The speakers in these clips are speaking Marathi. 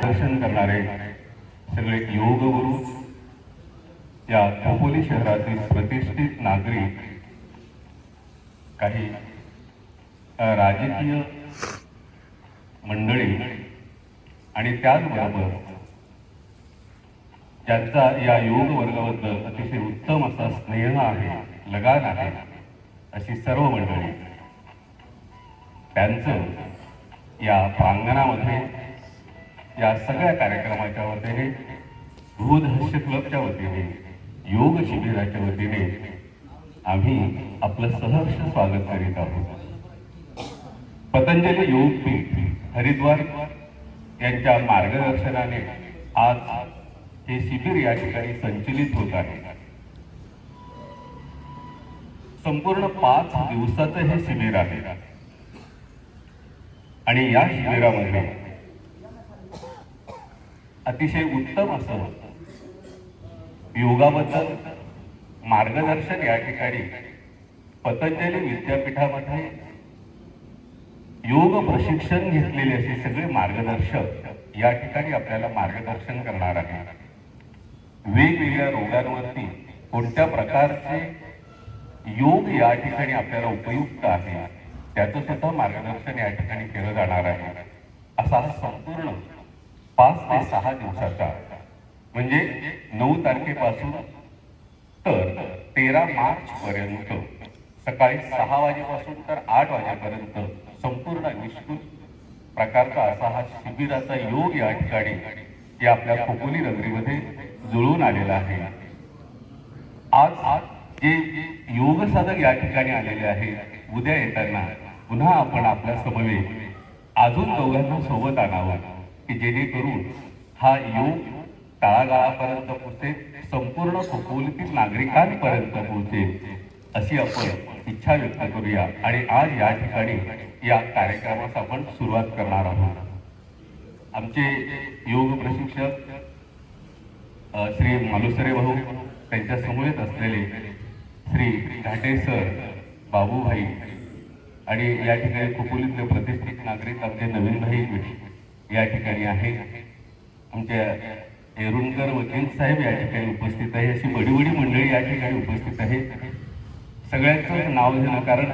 मार्गदर्शन करणारे सगळे योग गुरु, या खोपोली शहरातील प्रतिष्ठित नागरिक, काही राजकीय मंडळी आणि त्याचबरोबर ज्यांचा या योग वर्गाबद्दल अतिशय उत्तम असा स्नेह आहे, लगान आहे, अशी सर्व मंडळी, त्यांचं या प्रांगणामध्ये या सगळ्या कार्यक्रमाच्या वतीने, भूधस्य क्लबच्या वतीने, योग शिबिराच्या वतीने आम्ही आपलं सहर्ष स्वागत करीत आहोत. पतंजली योगपीठ हरिद्वार यांच्या मार्गदर्शनाने आज हे शिबिर या ठिकाणी संचलित होत आहे. संपूर्ण 5 दिवसाचं हे शिबिर आहे आणि या शिबिरामध्ये अतिशय उत्तम असं योगाबद्दल मार्गदर्शन या ठिकाणी पतंजली विद्यापीठामध्ये योग प्रशिक्षण घेतलेले असे सगळे मार्गदर्शक या ठिकाणी आपल्याला मार्गदर्शन करणार आहे. वेगवेगळ्या रोगांवरती कोणत्या प्रकारचे योग या ठिकाणी आपल्याला उपयुक्त आहे त्याचं सुद्धा मार्गदर्शन या ठिकाणी केलं जाणार आहे. असा हा संपूर्ण 5 ते 6 दिवसाचा, म्हणजे 9 तारखेपासून तर 13 मार्च पर्यंत सकाळी 6 वाजेपासून तर 8 वाजेपर्यंत संपूर्ण निष्कृत प्रकारचा असा हा शिबिराचा योग या ठिकाणी या आपल्या खोपोली नगरीमध्ये जुळून आलेला आहे. आज जे योग साधक या ठिकाणी आलेले आहे, उद्या येताना पुन्हा आपण आपल्या समवेत अजून दोघांना सोबत आणावं की जेणेकरून हा योग तळागाळापर्यंत पोहोचेल, संपूर्ण खोपोलीतील नागरिकांपर्यंत पोहोचेल, अशी आपण इच्छा व्यक्त करूया. आणि आज या ठिकाणी या कार्यक्रमास आपण सुरुवात करणार आहोत. आमचे योग प्रशिक्षक श्री मालुसरे भाऊ, त्यांच्या समवेत असलेले श्री घाटे सर, बाबूभाई, आणि या ठिकाणी खोपोलीतले प्रतिष्ठित नागरिक आमचे नवीन भाई या ठिकाणी आहे. आमच्या एरुणकर वकील साहेब या ठिकाणी उपस्थित आहे. अशी बडी बडी मंडळी या ठिकाणी उपस्थित आहे. सगळ्यांचं नाव घेणं, कारण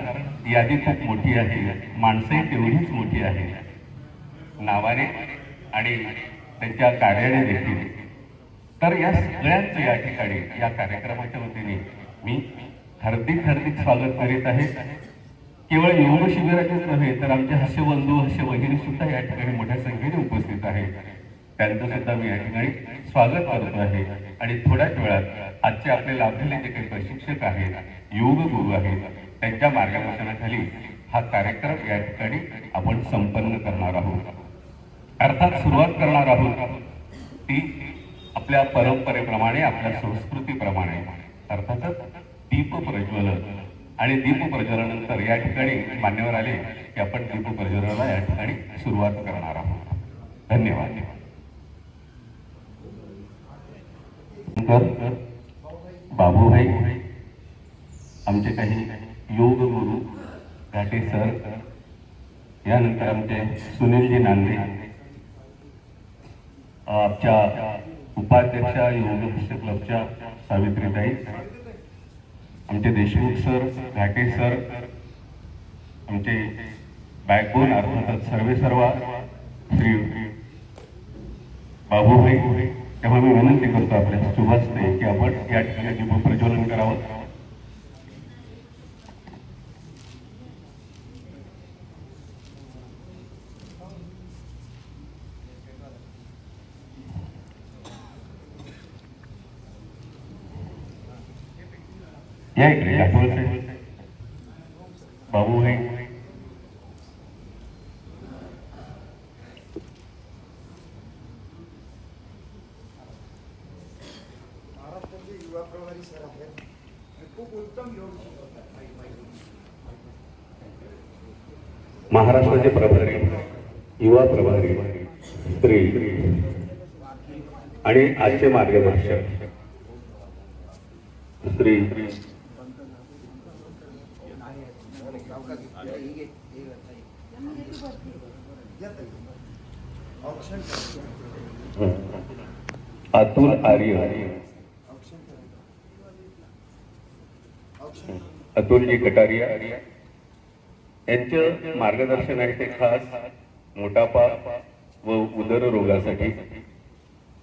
यादी खूप मोठी आहे, माणसंही तेवढीच मोठी आहे नावाने आणि त्यांच्या कार्याने देखील. तर या सगळ्यांचं या ठिकाणी या कार्यक्रमाच्या वतीने मी हार्दिक स्वागत करीत आहे. केवळ योग शिबिराचेच नव्हे तर आमचे हास्यबंधू, हास्यभगिनी सुद्धा या ठिकाणी मोठ्या संख्येने उपस्थित आहे. त्यांचं सुद्धा मी या ठिकाणी स्वागत करतो आहे. आणि थोड्याच वेळात आजचे आपले लाभलेले जे काही प्रशिक्षक आहेत, योग गुरु आहेत, त्यांच्या मार्गदर्शनाखाली हा कार्यक्रम या ठिकाणी आपण संपन्न करणार आहोत. अर्थात सुरुवात करणार आहोत ती आपल्या परंपरेप्रमाणे, आपल्या संस्कृतीप्रमाणे, अर्थातच दीप प्रज्वलन. आणि दीप प्रज्वलनानंतर या ठिकाणी मान्यवर आले की आपण दीप प्रज्वलनाला या ठिकाणी सुरुवात करणार आहोत. धन्यवाद. बाबूभाई, आमचे काही योग गुरु घाटे सर, यानंतर आमचे सुनीलजी नांदे, आमच्या उपाध्यक्षा योग क्लबच्या सावित्रीताई, आमचे देशमुख सर, घाटे सर, आमचे बॅकबोन अर्थातच सर्वेसर्वा श्री बाबूभाई. तेव्हा मी विनंती करतो आपल्या शुभास्ते की आपण या ठिकाणी दीप प्रज्वलन करावं. या इकडे बाबूभाई. महाराष्ट्राचे प्रभारी, युवा प्रभारी श्री आणि आजचे मार्गदर्शक श्री अतुल आर्य, अतुलजी कटारिया यांचं मार्गदर्शन आहे ते खास मोटापा व उदर रोगासाठी.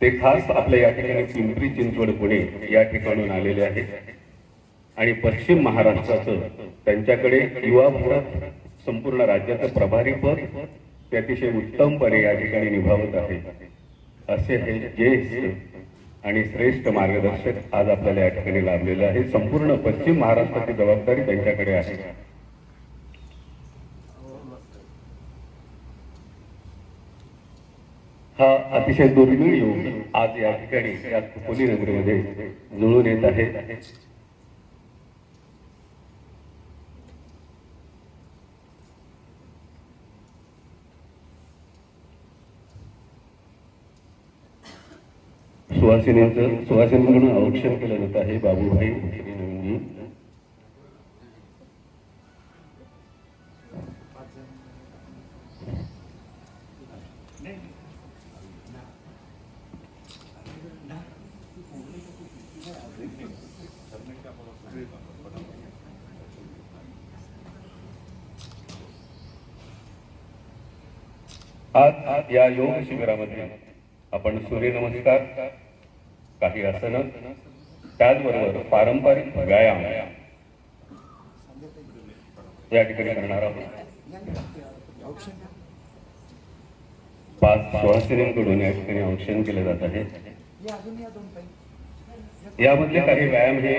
ते खास आपल्या या ठिकाणी पिंपरी चिंचवड पुणे या ठिकाणून आलेले आहेत आणि पश्चिम महाराष्ट्राचं त्यांच्याकडे युवा भारत संपूर्ण राज्याचं प्रभारी पद ते अतिशय उत्तमपणे या ठिकाणी निभावत आहे. असे हे ज्येष्ठ आणि श्रेष्ठ मार्गदर्शक आज आपल्याला या ठिकाणी लाभलेले आहे. संपूर्ण पश्चिम महाराष्ट्राची जबाबदारी त्यांच्याकडे आहे. हा अतिशय दुर्मिळ योग आज या ठिकाणी या खोपोली नगरीमध्ये जुळून येत आहे. सुहासिनींकडून औक्षण केलं जात आहे. बाबूभाई नवीनजी आज या योग शिबिरामध्ये आपण सूर्यनमस्कार, काही आसन, त्याचबरोबर पारंपरिक व्यायाम या ठिकाणी करणार आहोत. 5 सुहासिनींकडून या ठिकाणी औक्षण केले जात आहे. यामधले काही व्यायाम हे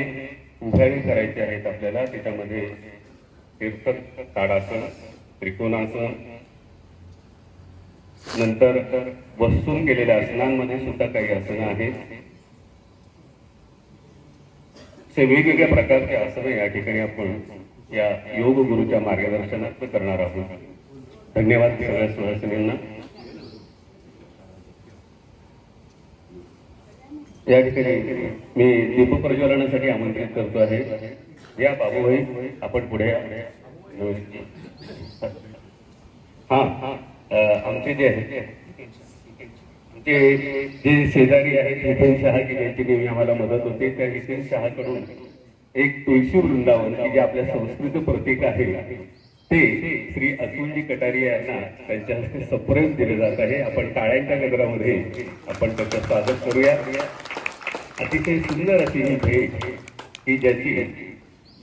उभ्याही करायचे आहेत आपल्याला. त्याच्यामध्ये तीर्थक ताडासन, त्रिकोणासन, नंतर बसून केलेल्या आसनांमध्ये सुद्धा काही आसनं आहेत. वेगवेगळ्या प्रकारचे आसनं या ठिकाणी आपण या योग गुरुच्या मार्गदर्शनात करणार आहोत. धन्यवाद सगळ्या सुहासिनींना. या ठिकाणी मी दीपप्रज्वलनासाठी आमंत्रित करतो आहे. या बाबूभाई आपण पुढे या. आमचे जे आहे ते जे शेजारी आहेत हितेन शहा की ज्यांची नेहमी आम्हाला मदत होते, त्या हितेन शहाकडून एक तुळशी वृंदावन की जे आपल्या संस्कृत प्रतीक आहे ते श्री अतुलजी कटारिया यांना त्यांच्या हस्ते सरप्राईज दिले जात आहे. आपण टाळ्यांच्या गजरामध्ये आपण त्याचं स्वागत करूया. अतिशय सुंदर अशी ही भेट की ज्याची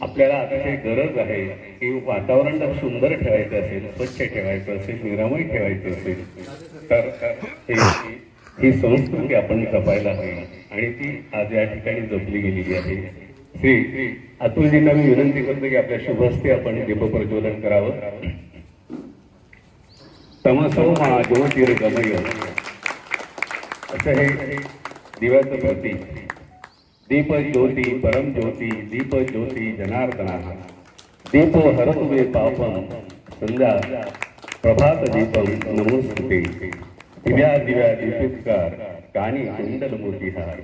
आपल्याला अतिशय गरज आहे की वातावरण जर सुंदर ठेवायचं असेल, स्वच्छ ठेवायचं असेल, निरामय ठेवायचं असेल तर ही संस्कृती आपण जपायला हवी आणि ती आज या ठिकाणी जपली गेलेली आहे. श्री अतुलजींना मी विनंती करतो की आपल्या शुभ हस्ते आपण दीपप्रज्वलन करावं. तमसो मा ज्योतिर्गमय असं हे दिव्याचं प्रतीक. दीप ज्योती परम ज्योती, दीप ज्योती जनार्दना, दीपो हरतु मे पापम, संध्या प्रभात दीपम नमोस्तुते. दिव्या दिव्या दीपितकार, कानी कुंडल मोतीहार,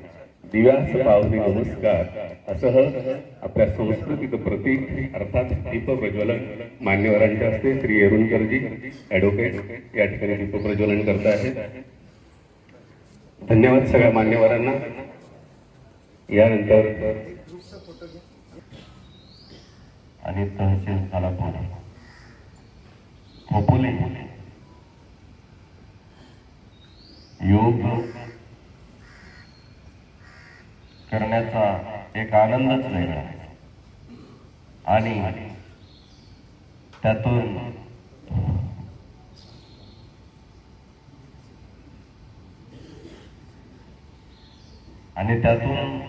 दिव्यास पावनी नमस्कार असं आपल्या संस्कृतीचं प्रतीक अर्थात दीपप्रज्वलन मान्यवरांच्या हस्ते श्री येरुणकरजी ॲडव्होकेट या ठिकाणी दीपप्रज्वलन करत आहेत. धन्यवाद सगळ्या मान्यवरांना. यानंतर आणि तहसील खालापूर खोपोली योग करण्याचा एक आनंदच वेगळा आहे आणि त्यातून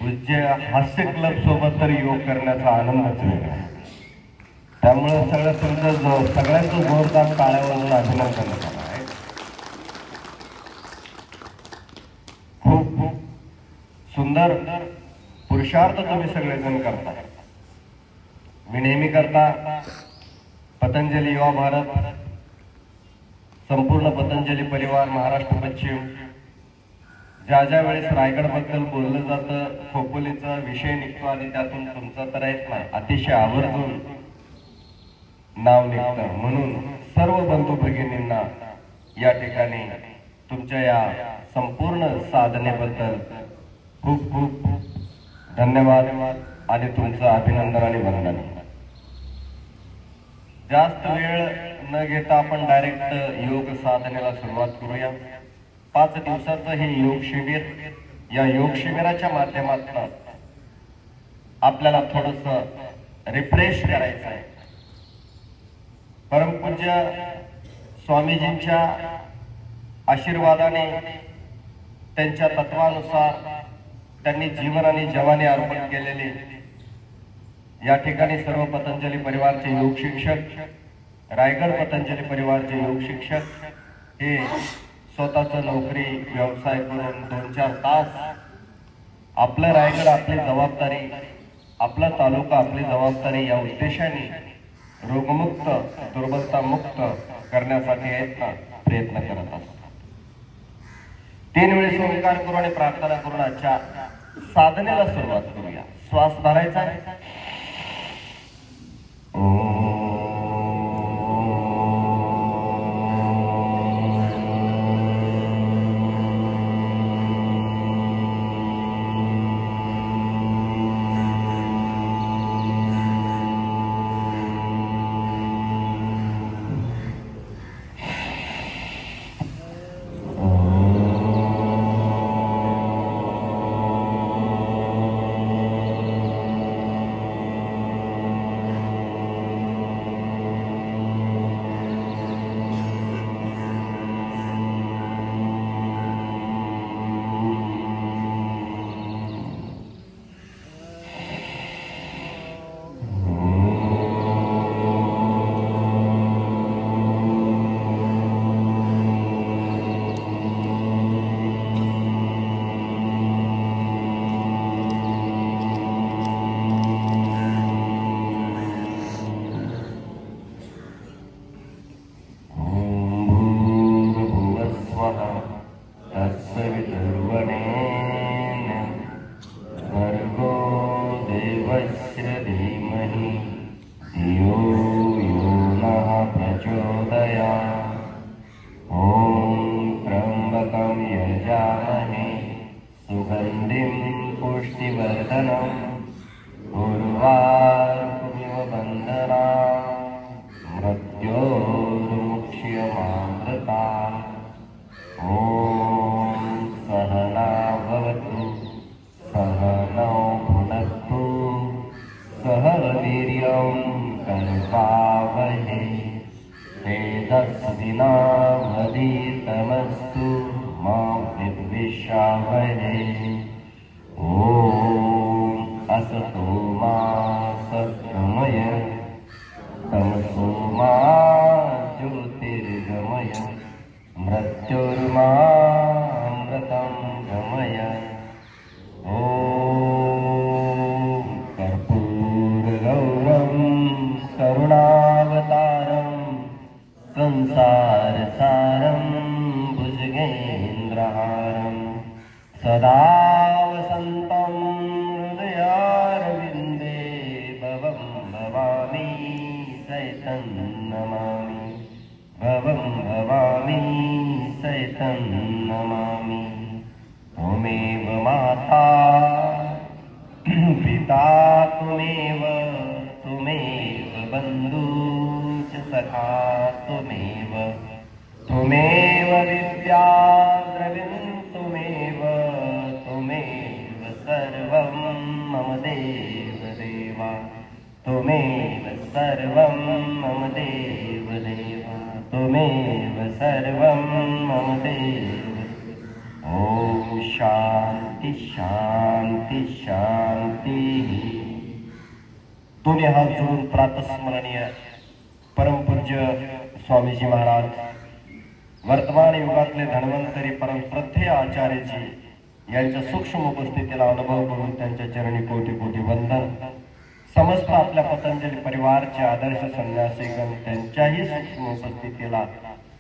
पूज्य हास्य क्लब सोबत तर योग करण्याचा आनंदच वेगळा आहे. त्यामुळे सगळ्यांचं जोरदार टाळ्यावरून अभिनंदन करणार आहे. खूप खूप सुंदर पुरुषार्थ तुम्ही सगळेजण करता. मी नेहमी करता पतंजली युवा भारत, संपूर्ण पतंजली परिवार महाराष्ट्र पश्चिम ज्या ज्या वेळेस रायगड बद्दल बोललं जातं, खोपोलीचा विषय निघतो आणि त्यातून तुमचं तर आहेत ना अतिशय आवर्जून नाव निघतं. म्हणून सर्व बंधू भगिनींना या ठिकाणी तुमच्या या संपूर्ण साधनेबद्दल खूप खूप धन्यवाद आणि तुमचं अभिनंदन आणि वंदन. जास्त वेळ न घेता आपण डायरेक्ट योग साधनेला सुरुवात करूया. 5 दिवसाचं हे योग शिबिर, या योग शिबिराच्या माध्यमातून आपल्याला थोडस रिफ्रेश करायचं आहे. परमपूज्य स्वामीजींच्या आशीर्वादाने, त्यांच्या तत्वानुसार त्यांनी जीवन आणि जवानी अर्पण केलेले या ठिकाणी सर्व पतंजली परिवारचे योग शिक्षक, रायगड पतंजली परिवारचे योग शिक्षक हे स्वतःचा नोकरी व्यवसाय करून 2-4 तास आपलं रायगड आपली जबाबदारी, आपला तालुका आपली जबाबदारी या उद्देशाने रोगमुक्त दुर्बलता मुक्त करण्यासाठी प्रयत्न करत असतात. 3 वेळेस ओंकार करून आणि प्रार्थना करून आजच्या साधनेला सुरुवात करूया. श्वास धरायचा आहे. तेजस्विनावधीतमस्तु मा विद्विषावहे. ओम असतो मा सद्गमय तमसो मा ज्योतिर्गमय मृत्युर्मा अमृतं गमय. ओम कर्पूरगौरं करुणावतारं संसारसारं भुजगेन्द्रहारं सदा वसन्तं हृदयारविन्दे भवं भवामि सहितं नमामि. भवं भवामि सहितं नमामि. त्वमेव माता पिता त्वमेव बन्धु च सखा त्वमेव विद्या द्रविणं त्वमेव सर्वं मम देवदेवा. त्वमेव सर्वं मम देवदेवा. त्वमेव सर्वं मम देव. ओम शांती शांती शांती. दोन्ही हात जोडून प्रातस्मरणीय परमपूज्य स्वामीजी महाराज, वर्तमान युगातले धन्वंतरी परम श्रद्धेय आचार्यजी यांच्या सूक्ष्म उपस्थितीला अनुभव करून त्यांच्या चरणी कोटी कोटी वंदन. समस्त आपल्या पतंजली परिवारचे आदर्श संन्यासीगण त्यांच्याही सूक्ष्म उपस्थितीला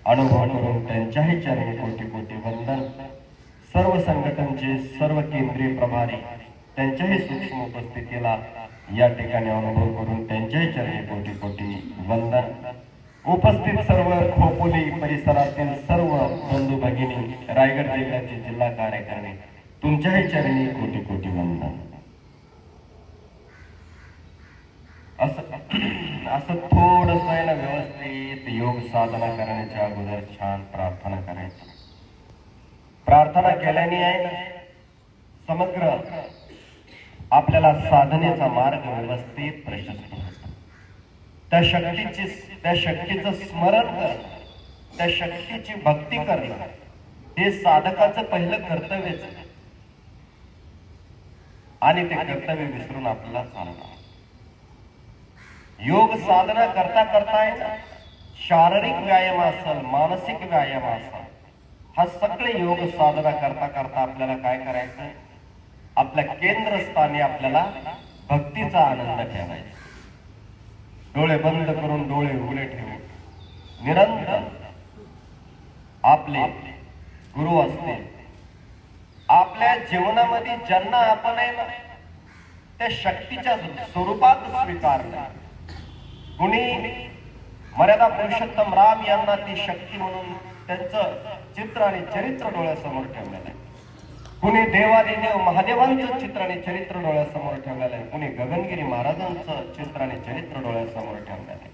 अनुभव करून त्यांच्याही चरणी कोटी कोटी वंदन. सर्व संघटनचे सर्व केंद्रीय प्रभारी त्यांच्याही सूक्ष्म उपस्थितीला या ठिकाणी अनुभव करून त्यांच्याही चरणी कोटी कोटी वंदन. उपस्थित सर्व खोपोली परिसरातील सर्व रायगड जिल्ह्याचे जिल्हा कार्यकारिणी तुमच्याही चरणी कोटी कोटी वंदन. असं थोडस आहे ना व्यवस्थित योग साधना करण्याच्या अगोदर छान प्रार्थना करायची. प्रार्थना केल्याने आहे ना समग्र आपल्याला साधनेचा मार्ग व्यवस्थित प्रशस्त होतो. त्या शक्तीचं स्मरण करणं, त्या शक्तीची भक्ती करणं हे साधकाचं पहिलं कर्तव्यच आहे. आणि ते कर्तव्य विसरून आपल्याला चालणार. योग साधना करता करता आहे ना शारीरिक व्यायाम असेल, मानसिक व्यायाम असेल, हा सगळे योग साधना करता करता आपल्याला काय करायचं, आपल्या केंद्रस्थानी आपल्याला भक्तीचा आनंद ठेवायचा. डोळे बंद करून डोळे उघडे ठेवून निरंतर आपले गुरु असतील, आपल्या जीवनामध्ये ज्यांना आपण आहे ना त्या शक्तीच्या स्वरूपात स्वीकारलं. कुणी मर्यादा पुरुषोत्तम राम यांना ती शक्ती म्हणून त्यांचं चित्र आणि चरित्र डोळ्यासमोर ठेवलेलं आहे. कुणी देवादिदेव महादेवांचं चित्र आणि चरित्र डोळ्यासमोर ठेवलेलं आहे. कुणी गगनगिरी महाराजांचं चित्र आणि चरित्र डोळ्यासमोर ठेवलेलं आहे.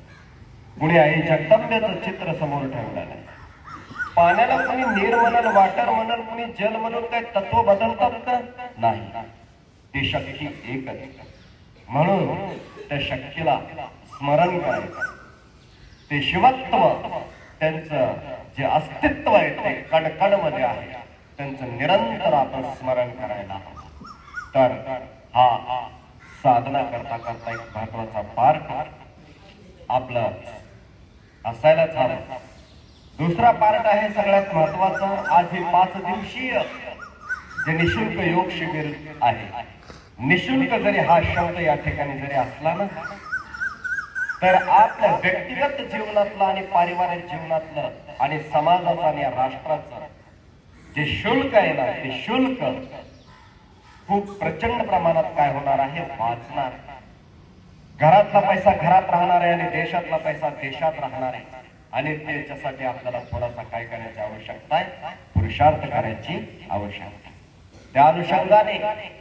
कुणी आई जगदंबेचं चित्र समोर ठेवलेलं आहे. पाण्याला कुणी नीर म्हणल, वाटर म्हणल, कुणी जल म्हणून काय तत्व बदलतात का? नाही, ती शक्ती एकच. म्हणून त्या शक्तीला स्मरण करायचं. ते शिवत्व, त्यांचं जे अस्तित्व आहे ते कणकण मध्ये आहे, त्यांचं निरंतर आपण स्मरण करायला हवं. तर हा साधना करता करता एक महत्वाचा पार्ट आपलं असायलाच हवं. दुसरा पार्ट आहे सगळ्यात महत्वाचा. आज हे 5 दिवसीय जे निशुल्क योग शिबिर आहे. निशुल्क जरी हा शब्द या ठिकाणी जरी असला ना तर आपल्या व्यक्तिगत जीवनातलं आणि पारिवारिक जीवनातलं आणि समाजाचं आणि राष्ट्राचं जे शुल्क आहे ना ते शुल्क खूप प्रचंड प्रमाणात काय होणार आहे, वाचणार. घरातला पैसा घरात राहणार आहे आणि देशातला पैसा देशात राहणार आहे. आणि त्याच्यासाठी आपल्याला थोडासा काय करायची आवश्यकता आहे, पुरुषार्थ करायची आवश्यकता आहे. त्या अनुषंगाने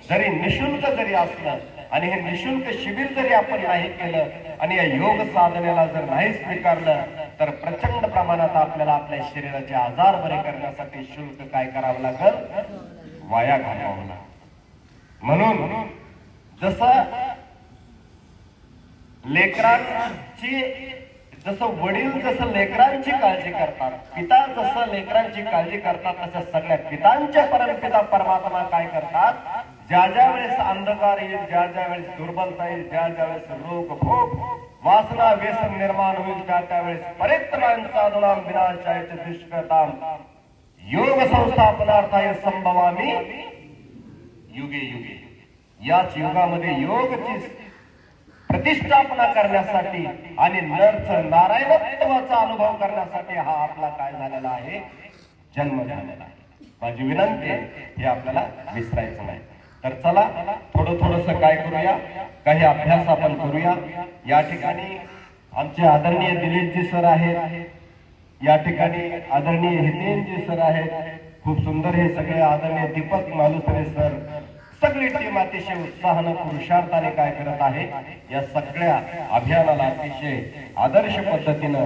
जरी निशुल्क जरी असलं आणि हे निशुल्क शिबिर जरी आपण नाही केलं आणि या योग साधनेला जर नाही स्वीकारलं तर प्रचंड प्रमाणात आपल्याला आपल्या शरीराचे आजार बरे करण्यासाठी शुल्क काय करावं लागल, वाया घालवावं लागल. म्हणून जसं लेकरांची, जसं वडील जसं लेकरांची काळजी करतात, पिता जसं लेकरांची काळजी करतात, तसं सगळ्या पितांच्या परमपिता परमात्मा काय करतात, ज्या ज्या वेळेस अंधकार येईल, ज्या ज्या वेळेस दुर्बलता येईल, ज्या ज्या वेळेस रोग भोग वासना व्यसन निर्माण होईल, त्या त्यावेळेस परित्राण साधूनाम विनाशाय च दुष्कृताम योग संस्थापनार्थाय संभवामी युगे युगे. याच युगामध्ये योगची प्रतिष्ठापना करण्यासाठी आणि नारायणत्वाचा अनुभव करण्यासाठी हा आपला काय झालेला आहे, जन्म झालेला आहे. माझी विनंती आहे हे आपल्याला विसरायचं नाही. तर चला थोडस काय करूया, काही अभ्यास आपण करूया. या ठिकाणी आमचे आदरणीय दिलीपजी सर आहेत, या ठिकाणी आदरणीय हितेनजी सर आहेत, खूप सुंदर हे सगळे आदरणीय दीपक मालुसरे सर, सगळी टीम अतिशय उत्साहानं पुरुषार्थाने काय करत आहे, या सगळ्या अभियानाला अतिशय आदर्श पद्धतीनं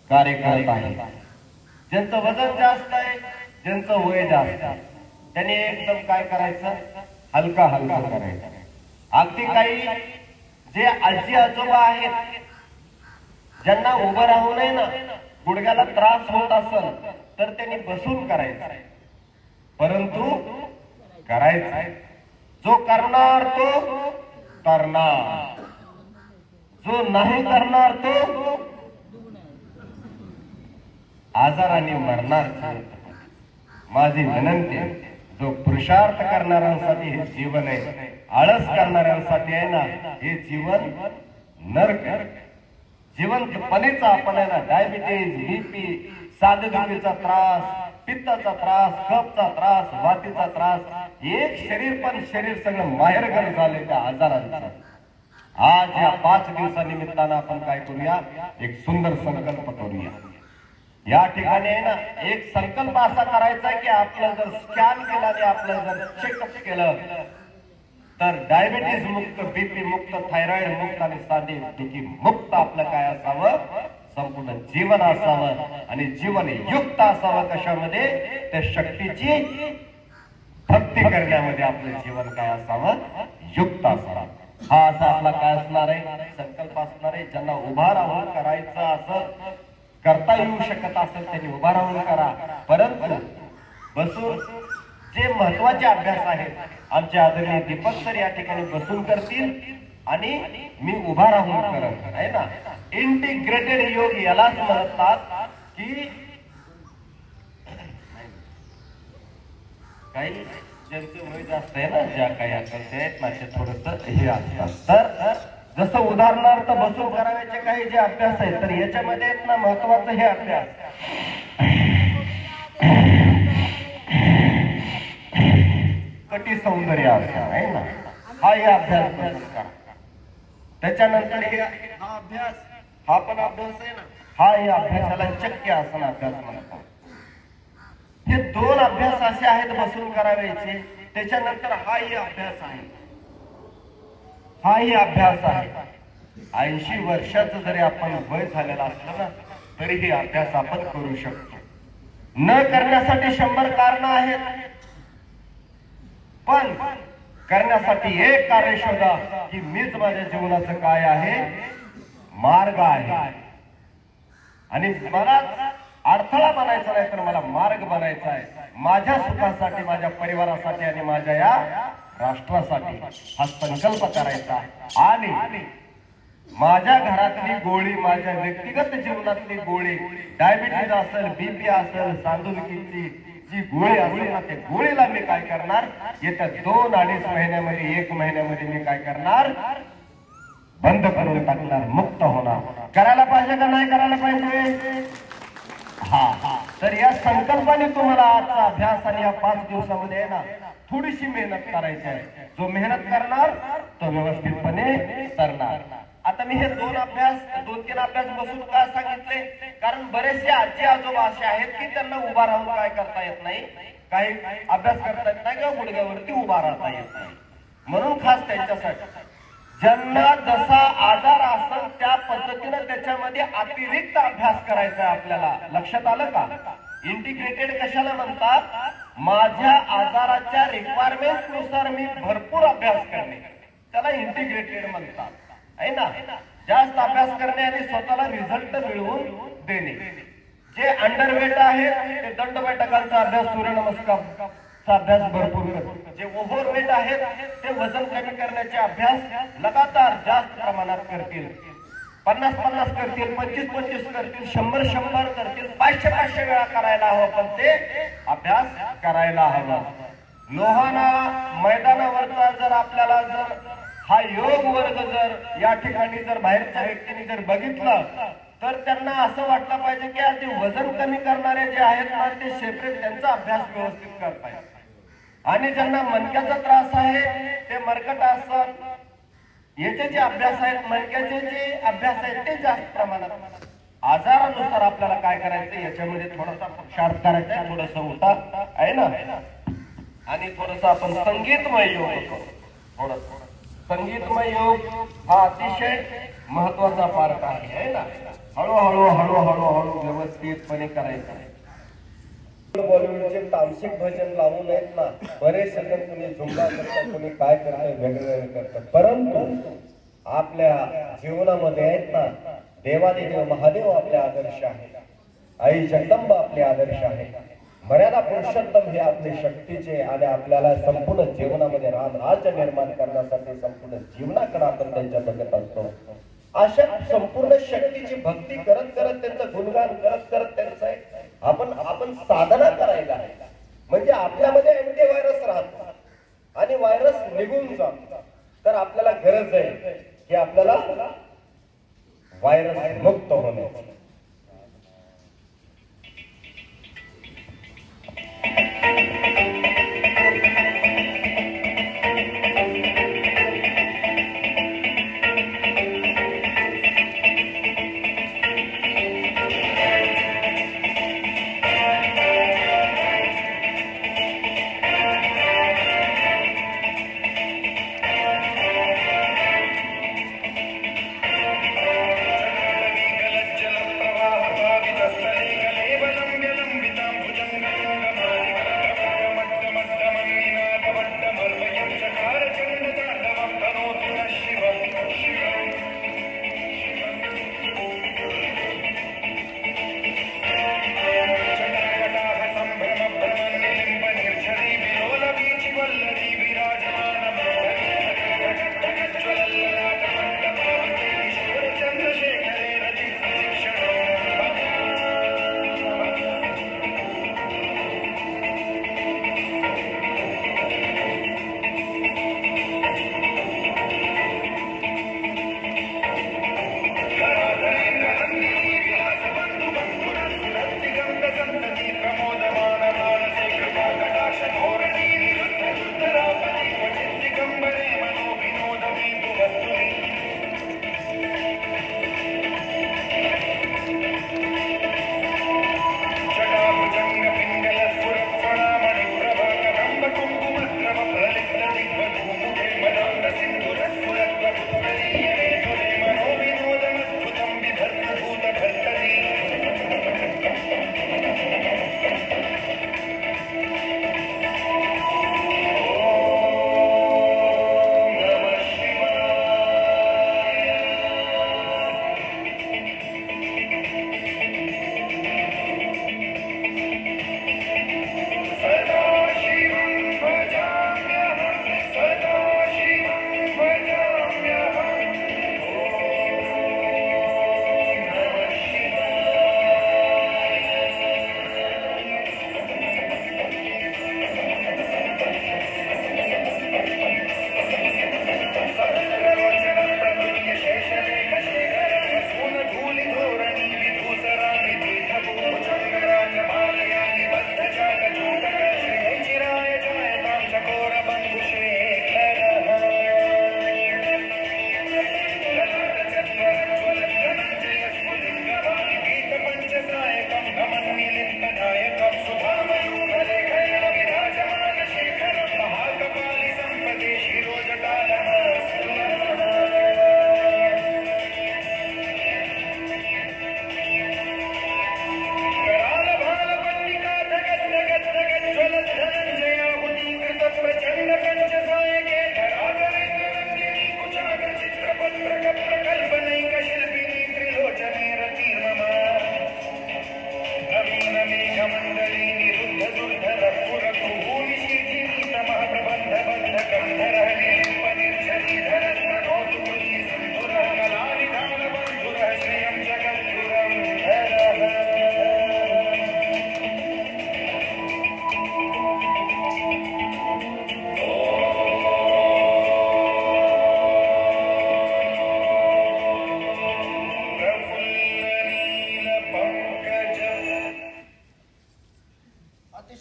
कार्य करत आहे. ज्यांचं वजन जास्त आहे, ज्यांचं वय जास्त आहे, त्यांनी एकदम काय करायचं, हलका हलका करायचं. अगदी काही जे आजी आजोबा आहेत ज्यांना उभं राहू नये ना गुडघ्याला त्रास होत असेल तर त्यांनी बसून करायचं, परंतु करायचं. जो करणार तो करणार, जो नाही करणार तो आजाराने मरणार. माझी विनंती आहे, जो पुरुषार्थ करणाऱ्यांसाठी हे जीवन आहे, आळस करणाऱ्यांसाठी आहे ना हे जीवन नरक आहे. जिवंतपणेचा आपण आहे ना डायबिटीज, बीपी, सांधेदुखीचा त्रास, पित्ताचा त्रास, कफचा त्रास, वातीचा त्रास, एक शरीर पण शरीर सगळं माहेरघर झाले त्या आजारांचं. आज या 5 दिवसानिमित्तानं आपण काय करूया, एक सुंदर संकल्प करूया. या ठिकाणी आहे ना एक संकल्प असा करायचा की आपलं जर स्कॅन केला आणि आपलं जर चेकअप केलं तर डायबिटीज मुक्त, बीपी मुक्त, थायरॉइड मुक्त आणि साधी दुखी मुक्त आपलं काय असावं, संपूर्ण जीवन असावं आणि जीवन युक्त असावं. कशामध्ये? त्या शक्तीची भक्ती करण्यामध्ये आपलं जीवन काय असावं, युक्त असावं. हा असा आपला काय असणार आहे, संकल्प असणार आहे. ज्यांना उभा राहून करायचं असं करता येऊ शकत असेल त्यांनी उभा राहून करा. परंतु बसून जे महत्वाचे अभ्यास आहेत आमचे आदरणीय दीपक सर या ठिकाणी बसून करतील आणि मी उभा राहून करत आहे ना. इंटिग्रेटेड योग यालाच म्हणतात की काही ज्यांचे वय जास्त आहे ना, ज्या काही आकर्षण आहेत ना, ते थोडस हे असतात. तर जसं उदाहरणार्थ बसून करायचे काही जे अभ्यास आहेत तर याच्यामध्ये आहेत ना महत्वाचं हे अभ्यास कटी सौंदर्य आहे ना, हा हे अभ्यास बसून करा. त्याच्यानंतर हा अभ्यास, हा पण अभ्यास आहे ना, हा हे अभ्यासाला चक्की आसन अभ्यास म्हणतात. हे दोन अभ्यास असे आहेत बसून करावायचे. त्याच्यानंतर हाही अभ्यास आहे, हाही अभ्यास आहे. 80 वर्षाचं जरी आपण वय झालेलं असलं ना तरी हे अभ्यास आपण करू शकतो. न करण्यासाठी 100 कारण आहेत, पण करण्यासाठी एक कार्य शोधा की मीच माझ्या जीवनाचं काय आहे, मार्ग आहे. आणि मला अडथळा बनायचा नाही तर मला मार्ग बनायचा आहे, माझ्या सुखासाठी, माझ्या परिवारासाठी आणि माझ्या या राष्ट्रासाठी हा संकल्प करायचा. आणि माझ्या घरातली गोळी, माझ्या व्यक्तिगत जीवनातली गोळी, डायबिटीज असेल, बीपी असेल, सांधुनिकीची जी गोळी असेल ना, त्या गोळीला मी काय करणार, येत्या 2-2.5 महिन्यामध्ये, 1 महिन्यामध्ये मी काय करणार, बंद करून टाकणार, मुक्त होणार. करायला पाहिजे का नाही करायला पाहिजे? हा. तर या संकल्पाने तुम्हाला आजचा अभ्यास आणि या 5 दिवसामध्ये आहे ना थोडीशी मेहनत करायची आहे. जो मेहनत करणार तो व्यवस्थितपणे करणार. आता मी हे 2-3 अभ्यास बसून का सांगितले, कारण बरेचसे आजी आजोबा असे आहेत की त्यांना उभा राहून काय करता येत नाही, काही अभ्यास करता येत नाही किंवा गुडघ्यावरती उभा राहता येत नाही. म्हणून खास त्यांच्यासाठी ज्यांना जसा आजार असेल त्या पद्धतीने त्याच्यामध्ये अतिरिक्त अभ्यास करायचा आहे आपल्याला. लक्षात आलं का? इंटिग्रेटेड कशाला म्हणतात? माझ्या आजाराच्या रिक्वायरमेंट नुसार मी भरपूर अभ्यास करणे, त्याला इंटिग्रेटेड म्हणतात आहे ना. जास्त अभ्यास करणे आणि स्वतःला रिझल्ट मिळवून देणे. जे अंडरवेट आहे ते दंड बैठकांचा अभ्यास, सूर्यनमस्कारचा अभ्यास भरपूर करतात. जे ओव्हरवेट आहेत ते वजन कमी करण्याचे अभ्यास लगातार जास्त प्रमाणात करतील. 50-50 करतील, 25-25 करतील, 100-100 करतील, 500-500 वेळा करायला हवं, पण ते अभ्यास करायला हवा. लोहाना मैदानावरचा जर आपल्याला जर हा योग वर्ग जर या ठिकाणी जर बाहेरच्या व्यक्तीने जर बघितलं तर त्यांना असं वाटलं पाहिजे की ते वजन कमी करणारे जे आहेत ना ते सेपरेट त्यांचा अभ्यास व्यवस्थित करतायत. आणि ज्यांना मणक्याचा त्रास आहे ते मर्कटासन याचे जे अभ्यास आहेत, मणक्याचे जे अभ्यास आहेत ते जास्त प्रमाणात. आजारानुसार आपल्याला काय करायचं याच्यामध्ये थोडासा पुरुषार्थ करायचा आहे, थोडस उठा आहे ना, आणि थोडस आपण संगीतमय योग करू. थोडस संगीतमय योग हा अतिशय महत्वाचा पार्ट आहे ना. हळूहळू व्यवस्थितपणे करायचा आहे. बॉलिवूडचे तामसिक भजन लावून आहेत ना, बरेच जण कोणी झुंबा करतात, कोणी काय करतात, वेगवेगळे करतात. परंतु आपल्या जीवनामध्ये आहेत ना देवादेव महादेव आपले आदर्श आहे, आई जगदंबा आपले आदर्श आहे, मर्यादा पुरुषोत्तम हे आपले शक्तीचे. आणि आपल्याला संपूर्ण जीवनामध्ये राज्य निर्माण करण्यासाठी संपूर्ण जीवनाकडे आपण त्यांच्या बघत असतो. अशा संपूर्ण शक्तीची भक्ती करत करत त्यांचं गुणगान करत करत त्यांचं आपण साधना करायला आहे. म्हणजे आपल्यामध्ये अँटीव्हायरस राहतो आणि व्हायरस निघून जातो. तर आपल्याला गरज आहे की आपल्याला व्हायरस मुक्त होण्याची.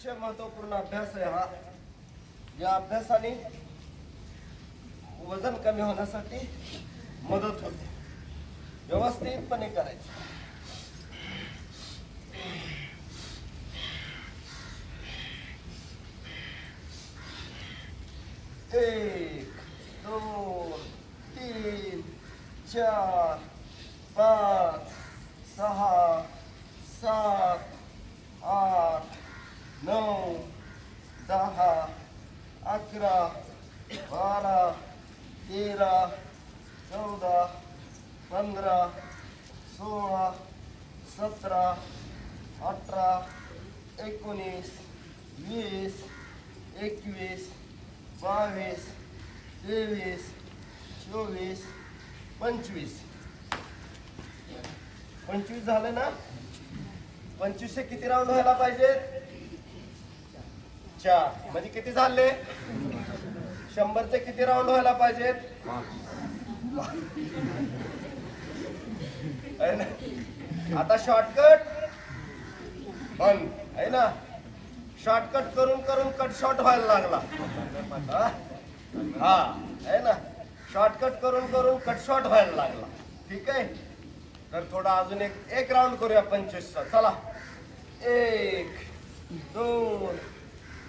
अतिशय महत्वपूर्ण अभ्यास आहे हा. या अभ्यासाने वजन कमी होण्यासाठी मदत होते. व्यवस्थितपणे करायचं. एक, दोन, तीन, चार, पाच, सहा, सात, आठ, 9, 10, 11, 12, 13, 14, 15, 16, 17, 18, 19, 20, 21, 22, 23, 24, 25. 25 झाले ना? 25 किती राऊंड व्हायला पाहिजे? 4. म्हणजे किती झाले? 100 किती राऊंड व्हायला पाहिजेत? आहे ना? आता शॉर्टकट बंद आहे ना? शॉर्टकट करून करून कट शॉर्ट व्हायला लागला. हा आहे ना? शॉर्टकट करून करून कट शॉर्ट व्हायला लागला. ठीक आहे. तर थोडा अजून एक राऊंड करूया 25 चा. चला. 1, 2,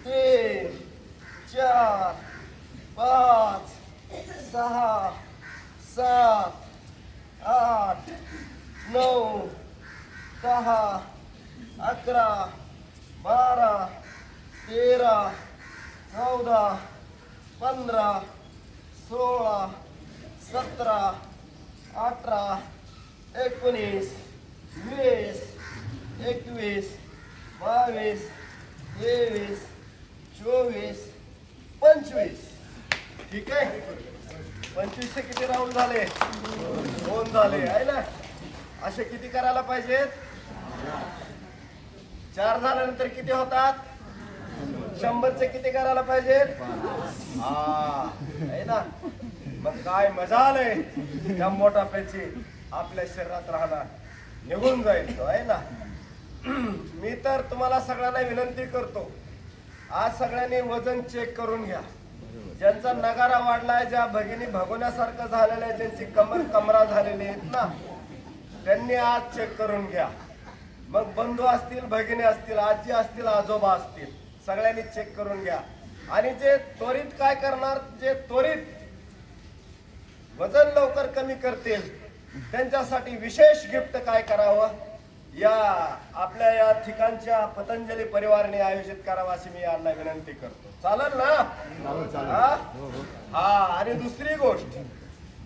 3, 4, 5, 6, 7, 8, 9, 10, 11, 12, 13, 14, 15, 16, 17, 18, 19, 20, 21, 22, 23, 24, 25. ठीक आहे. 25 चे किती राऊंड झाले? 2 झाले आहे ना? असे किती करायला पाहिजेत? 4 झाल्यानंतर किती होतात? 100 चे किती करायला पाहिजेत? हा आहे ना? मग काय मजा आले. त्या मोठापैकी आपल्या शरीरात राहणार निघून जाईल तो आहे ना? मी तर तुम्हाला सगळ्यांना विनंती करतो, आज सगळ्यांनी वजन चेक करून घ्या. ज्यांचा नगारा वाढलाय, ज्या भगिनी भगवण्यासारखं झालेलं आहे, ज्यांची कमरा झालेली आहेत ना, त्यांनी आज चेक करून घ्या. मग बंधू असतील, भगिनी असतील, आजी असतील, आजोबा असतील, सगळ्यांनी चेक करून घ्या. आणि जे त्वरित काय करणार, जे त्वरित वजन लवकर कमी करतील, त्यांच्यासाठी विशेष गिफ्ट काय करावं, या आपल्या या ठिकाणच्या पतंजली परिवाराने आयोजित करावं अशी मी यांना विनंती करतो. चालेल ना? हा. आणि दुसरी गोष्ट,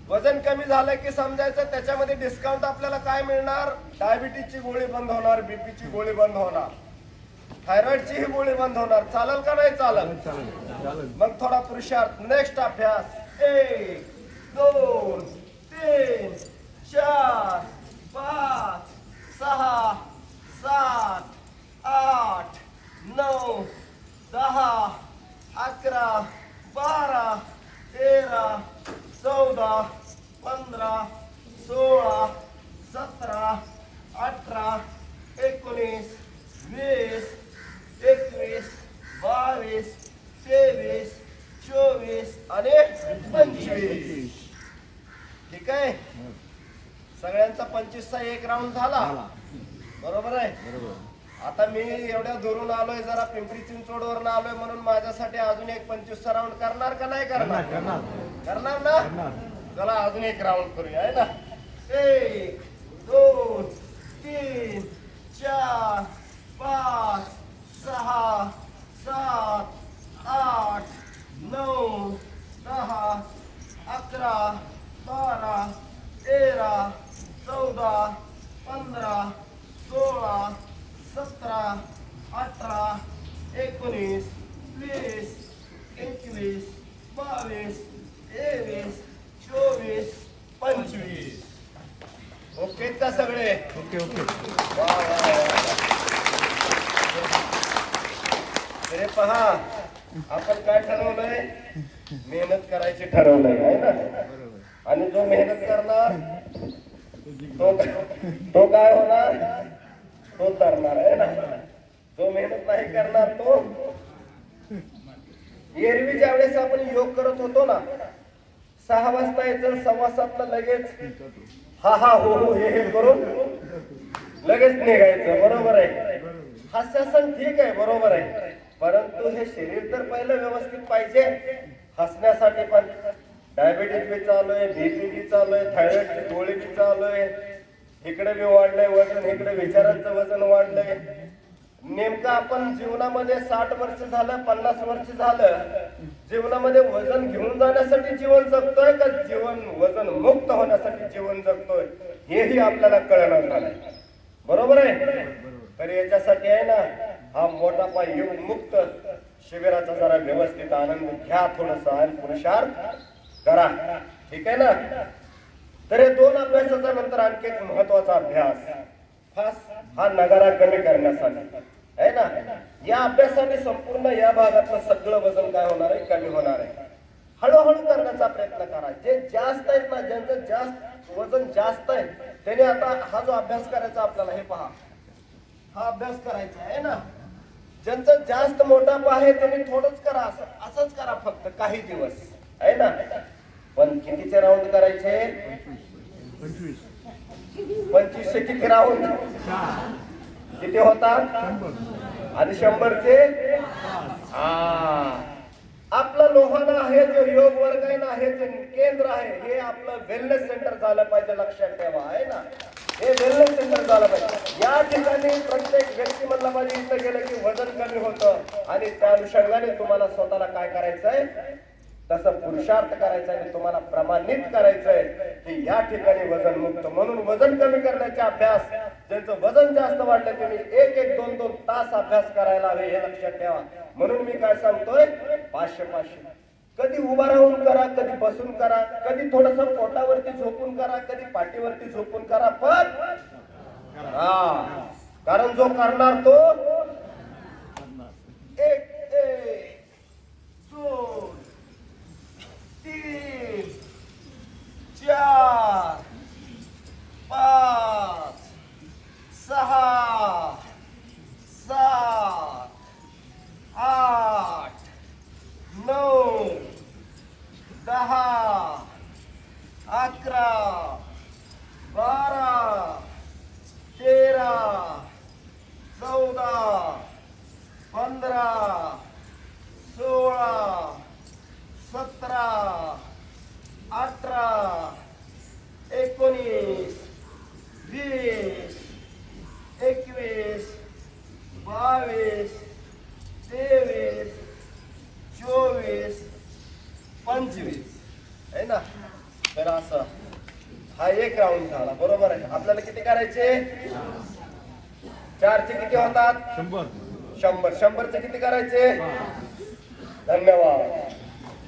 वजन कमी झालं की समजायचं त्याच्यामध्ये डिस्काउंट आपल्याला काय मिळणार? डायबिटीजची गोळी बंद होणार, बीपीची गोळी बंद होणार, थायरॉइडची ही गोळी बंद होणार. चालेल का नाही चालेल? मग थोडा पुरुषार्थ. नेक्स्ट अभ्यास. 1, 2, 3, 4, 5, 6, 7, 8, 9, 10, 11, 12, 13, 14, 15, 16, 17, 18, 19, 20, 21, 22, 23, 24 आणि 25. ठीक आहे. सगळ्यांचा 25 चा एक राऊंड झाला. बरोबर आहे. आता मी एवढ्या दुरून आलोय, जरा पिंपरी चिंचवड वरून आलोय, म्हणून माझ्यासाठी अजून एक 25 चा राऊंड करणार का नाही करणार? करणार ना? चला अजून एक राऊंड करूया आहे ना? 1, 2, 3, 4, 5, 6, 7, 8, 9, 10, 11, 12, 13, 14, 15, 16, 17, 18, 19, 20, 21, 22, 23, 24, 25. ओके का सगळे? ओके. वा वा वा. अरे पहा, आपण काय ठरवलंय? मेहनत करायची ठरवलंय आहे ना? आणि जो मेहनत करणार तो काय होणार? तो तरणार आहे ना? जो मेहनत नाही करणार तो. एरवी ज्या वेळेस आपण योग करत होतो ना, 6 वाजता यायचं, 6:15 लगेच हा हा हो हो हे करून लगेच निघायचं. बरोबर आहे, हास्यासन ठीक आहे, बरोबर आहे. परंतु हे शरीर तर पहिलं व्यवस्थित पाहिजे. हसण्यासाठी पण डायबिटीज बी चालू आहे, बीपी बी चालू आहे, थायरॉइडची गोळी बी चालू आहे, इकडे बी वाढलंय वजन, इकडे विचारांचं वजन वाढलंय. नेमकं आपण जीवनामध्ये 60 वर्ष झालं, 50 वर्ष झालं, जीवनामध्ये वजन घेऊन जाण्यासाठी जीवन जगतोय का जीवन वजन मुक्त होण्यासाठी जीवन जगतोय, हेही आपल्याला कळणार झालंय. बरोबर आहे. तर याच्यासाठी आहे ना, हा मोठा योग मुक्त शिबिराचा जरा व्यवस्थित आनंद घ्या, थोडस आणि पुरुषार्थ करा. ठीक आहे ना. तर हे 2 अभ्यासाच्या नंतर आणखी एक महत्वाचा अभ्यास, खास हा नगारा कमी करण्यासाठी आहे ना. या अभ्यासाने संपूर्ण या भागातलं सगळं वजन काय होणार आहे, कमी होणार आहे. हळूहळू करण्याचा प्रयत्न करा. जे जास्त आहेत ना, ज्यांचं जास्त वजन जास्त आहे, त्याने आता हा जो अभ्यास करायचा आपल्याला, हे पहा, हा अभ्यास करायचा आहे ना. ज्यांचं जास्त मोठा आहे त्यांनी थोडंच करा, असंच करा फक्त काही दिवस, आहे ना. पण कितीचे राऊंड करायचे? 25चे किती राऊंड? किती होतात? आणि 100चे? आपलं लोहाना आहे, जो योग वर्ग आहे ना, हे जे केंद्र आहे, हे आपलं वेलनेस सेंटर झालं पाहिजे. लक्षात ठेवा, आहे ना, हे वेलनेस सेंटर झालं पाहिजे. या ठिकाणी प्रत्येक व्यक्ती म्हणला पाहिजे, इथं गेलं की वजन कमी होतं, आणि त्या अनुषंगाने तुम्हाला स्वतःला काय करायचंय, तसं पुरुषार्थ करायचा आहे, तुम्हाला प्रमाणित करायचंय की या ठिकाणी वजन मुक्त. म्हणून वजन कमी करण्याचे अभ्यास, ज्यांचं वजन जास्त वाढलं त्यांनी 1-1, 2-2 तास अभ्यास करायला हवे, हे लक्षात ठेवा. म्हणून मी काय सांगतोय, 500-500 कधी उभा राहून करा, कधी बसून करा, कधी थोडस पोटावरती झोपून करा, कधी पाठीवरती झोपून करा, पण कारण जो करणार तो 1, 2, 3, 4, 5, 6, 7, 8, 9, 10, 11, 12, 13, 14, 15, 16, 17, 18, 19, 20, 21, 22, 23, 24, 25, आहे ना. तर असं हा एक राऊंड झाला. बरोबर आहे. आपल्याला किती करायचे? 4चे किती होतात? 100. 100चे किती करायचे? धन्यवाद.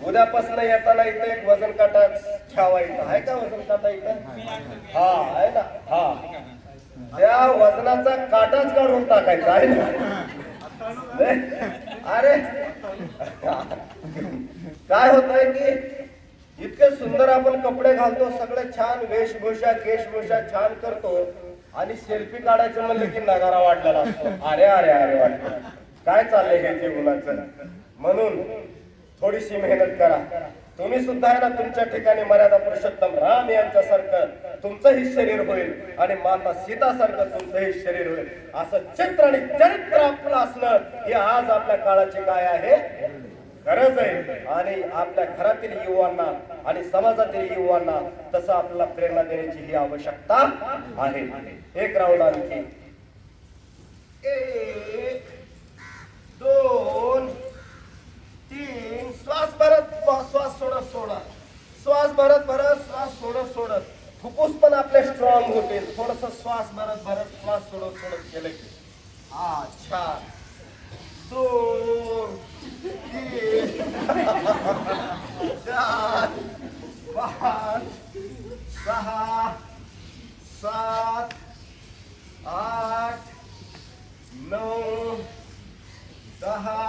उद्यापासून येताना इथं एक वजन काटा ठेवायचा आहे का? वजन काटा इथं हा आहे ना. त्या वजनाचा काटाच काढून टाकायचा आहे ना. अरे काय होत आहे की इतके सुंदर आपण कपडे घालतो, सगळे छान वेशभूषा केशभूषा छान करतो, आणि सेल्फी काढायचं म्हणलं की नगारा वाढलेला असतो. अरे अरे अरे वाटतं काय चाललंय हे जीवनाचं. म्हणून थोडीशी मेहनत करा. तुम्ही सुद्धा आहे ना, तुमच्या ठिकाणी मर्यादा पुरुषोत्तम राम यांच्यासारखं तुमचंही शरीर होईल, आणि माता सीतासारखं तुमचंही शरीर होईल. असं चित्र आणि चरित्र आपलं असणं हे आज आपल्या काळाची काय आहे, गरज आहे. आणि आपल्या घरातील युवांना आणि समाजातील युवांना तसं आपल्याला प्रेरणा देण्याची ही आवश्यकता आहे. एक राऊंड आणखी. 1, 2, 3. श्वास भरत श्वास सोडत सोडत, श्वास भरत भरत श्वास सोडत सोडत, फुफ्फुस पण आपले स्ट्रॉंग होतील. थोडस श्वास भरत भरत श्वास सोडत सोडत केलं की छान. 2, 3, 4, 5, 6, 7, 8, 9, 10,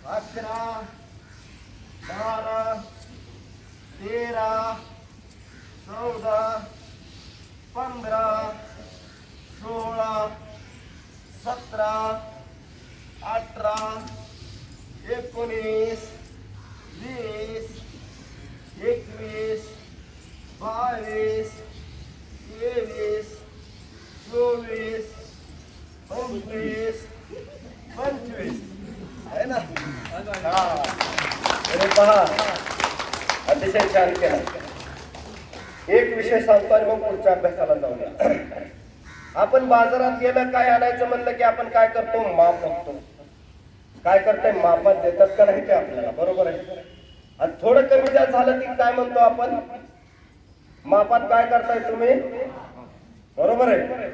11, 12, 13, 14, 15, 16, 17, 18 19 20 21 22 23 24 25 25 आहे ना? हा, अरे पहा, अतिशय छान केला. एक विषय सांगतो आणि मग पुढच्या अभ्यासाला जाऊया. आपण बाजारात गेलं काय आणायचं म्हणलं की आपण काय करतो? माप बघतो. काय करताय? मापात देतात का नाही ते आपल्याला, बरोबर आहे. आणि थोडं कमी जास्त झालं की काय म्हणतो आपण? मापात काय करताय तुम्ही? बरोबर आहे.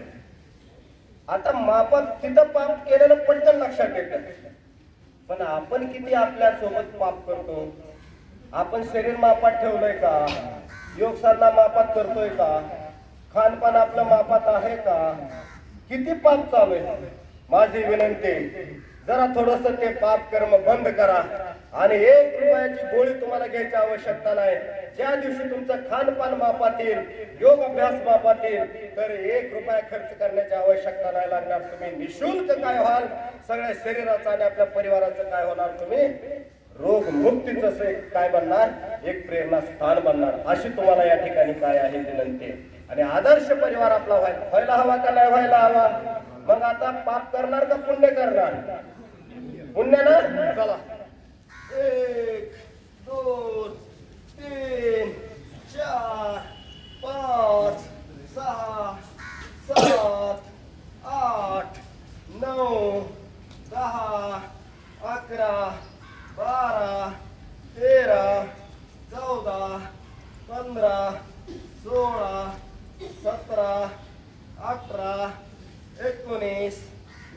आता मापात तिथं पाप केलेलं पटकन लक्षात येतं, पण आपण किती आपल्या सोबत पाप करतो? आपण शरीर मापात ठेवलंय का? योग साधना मापात करतोय का? खानपान आपलं मापात आहे का? किती पाप चालू आहे? माझी विनंती, जरा थोडस ते पाप कर्म बंद करा आणि 1 रुपयाची गोळी तुम्हाला घ्यायची आवश्यकता नाही. ज्या दिवशी तुमचं खानपान मापात येईल, योग अभ्यास मापात येईल, तर 1 रुपया खर्च करण्याची आवश्यकता नाही लागणार. तुम्ही निशुल्क काय व्हाल? सगळ्या शरीराचं आणि आपल्या परिवाराचं काय होणार? तुम्ही रोग मुक्तीच काय बनणार? एक प्रेरणा स्थान बनणार. अशी तुम्हाला या ठिकाणी काय आहे विनंती. आणि आदर्श परिवार आपला व्हायला हवा का नाही व्हायला हवा? मग आता पाप करणार का पुण्य करणार? पुण्य ना. चला, 1 2 3 4 5 6 7 8 9 10 11 12 13 14 15 16 17 18 19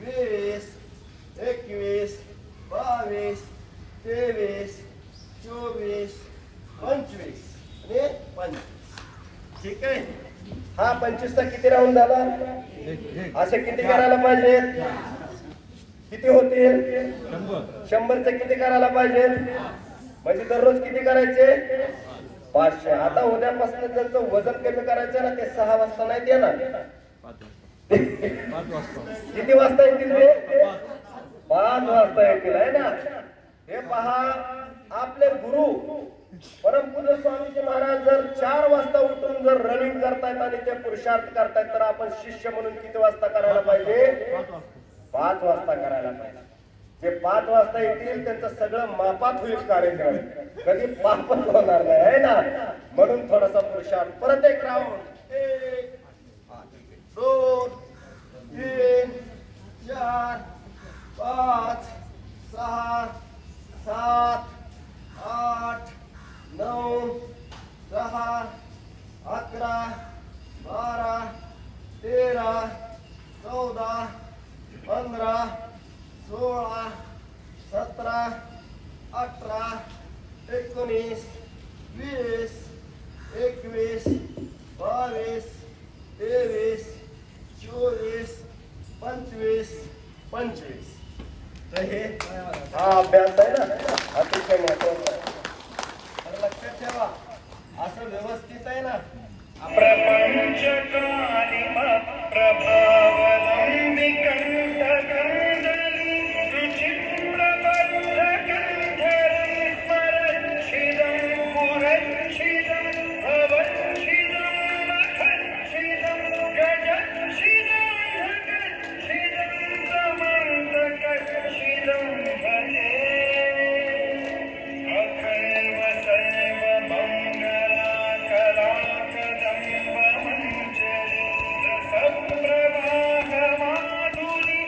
20 21 22 23 24 25 आणि 25. ठीक आहे. हा 25चा किती राऊंड झाला? असे किती करायला पाहिजे? किती होतील? 100चे किती करायला पाहिजे? म्हणजे दररोज किती करायचे? 500. आता उद्यापासून ज्यांचं वजन कमी करायचं ना, ते 6 वाजता नाही येणार. किती वाजता येतील ते? 5 वाजता येतील, आहे ना. हे पहा, आपले गुरु परमपूज्य स्वामीजी महाराज जर 4 वाजता उठून जर रनिंग करतायत आणि ते पुरुषार्थ करतायत, तर आपण शिष्य म्हणून किती वाजता करायला पाहिजे? 5 वाजता करायला पाहिजे. जे 5 वाजता येतील त्यांचं सगळं मापात होईल कार्यक्रम, कधी पापच होणार नाही, आहे ना. म्हणून थोडासा पुरुषार्थ. परत एक राऊंड. 1 2 3 4 5 6 7 8 9 10 11 12 13 14 15 16 17 18 19 20 21 22 23 24 25 25. तर हे हा अभ्यास आहे ना, अतिशय महत्वाचा आहे. तर लक्षात ठेवा, असं व्यवस्थित आहे ना. प्रपंच कालिमा प्रभावलंबी कंठकंदली विचित्रबद्ध कंठरी स्मरच्छिदं पुरच्छिदं भवच्छिदं नखच्छिदं गजच्छिदं ढगच्छिदं समन्तकच्छिदं भजे अखैव सैव मंगलाकराकदम्बमञ्जरी रसप्रवाहमाधुरी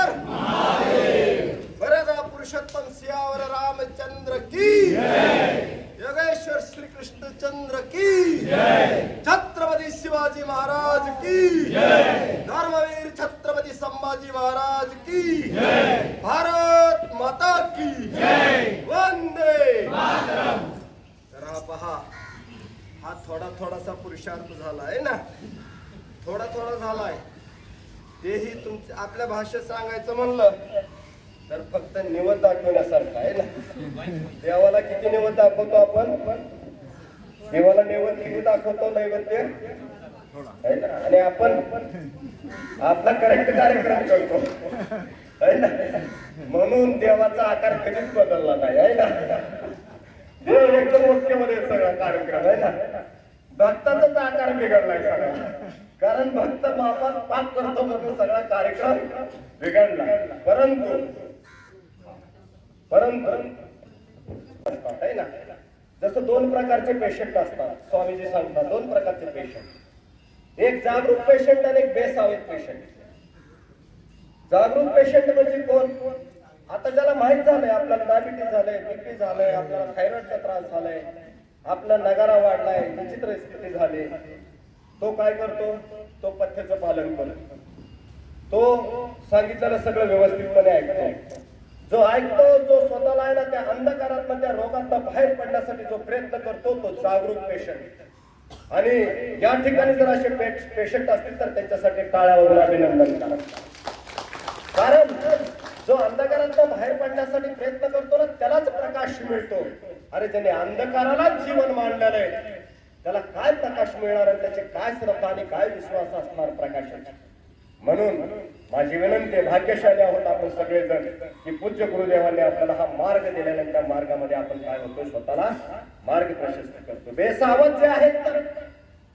हर वरदा पुरुषोत्तम सियावर रामचंद्र की योगेश्वर श्री कृष्ण चंद्र की छत्रपती शिवाजी महाराज की धर्मवीर छत्रपती संभाजी महाराज की भारत माता की वंदे तर हा पहा, हा थोडासा पुरुषार्थ झालाय ना, थोडा झालाय. तेही तुमच्या आपल्या भाषेत सांगायचं म्हणलं तर फक्त निवड दाखवण्यासारखं आहे ना. देवाला किती निवड दाखवतो आपण? देवाला निवड किती दाखवतो? नैवेद्य आहे ना. आणि आपण आपला करेक्ट कार्यक्रम करतो आहे ना. म्हणून देवाचा आकार कधीच बदलला नाही आहे ना. देव एकदम मोठ्यामध्ये सगळा कार्यक्रम आहे ना. भक्ताचाच आकार बिघडलाय सगळा, कारण भक्त मापात पाप करतो म्हणून सगळा कार्यक्रम बिघडला. परंतु आहे ना, जसं दोन प्रकारचे पेशंट असतात. स्वामीजी सांगतात दोन प्रकारचे पेशंट, एक जागरूक पेशंट आणि एक बेसावध पेशंट. जागरूक पेशंट म्हणजे कोण? आता ज्याला माहित झालंय आपल्याला डायबिटीस झालंय, बीपी झालंय, आपल्याला थायरॉइडचा त्रास झालाय, आपला नगारा वाढलाय, विचित्र स्थिती झाली, तो काय करतो? तो पथ्याचं पालन करतो. तो सांगितलेलं सगळं व्यवस्थितपणे ऐकतो. जो ऐकतो, जो स्वतःला आहे ना त्या अंधकारातनं, त्या रोगातनं बाहेर पडण्यासाठी जो प्रयत्न करतो, तो जागरूक पेशंट. आणि या ठिकाणी जर असे पेशंट असतील तर त्यांच्यासाठी टाळ्या वगैरे अभिनंदन करा. कारण जो अंधकारातनं बाहेर पडण्यासाठी प्रयत्न करतो ना, त्यालाच प्रकाश मिळतो. अरे ज्याने अंधकारालाच जीवन मांडलेलं आहे, त्याला काय प्रकाश मिळणार आणि त्याचे काय श्रद्धा आणि काय विश्वास असणार प्रकाशाचा. म्हणून माझी विनंती, भाग्यशाली आहोत आपण सगळेजण की पूज्य गुरुदेवांनी आपल्याला हा मार्ग दिलेला, त्या मार्गामध्ये आपण काय होतो? स्वतःला मार्ग प्रशस्त करतो. बेसावध जे आहेत ना,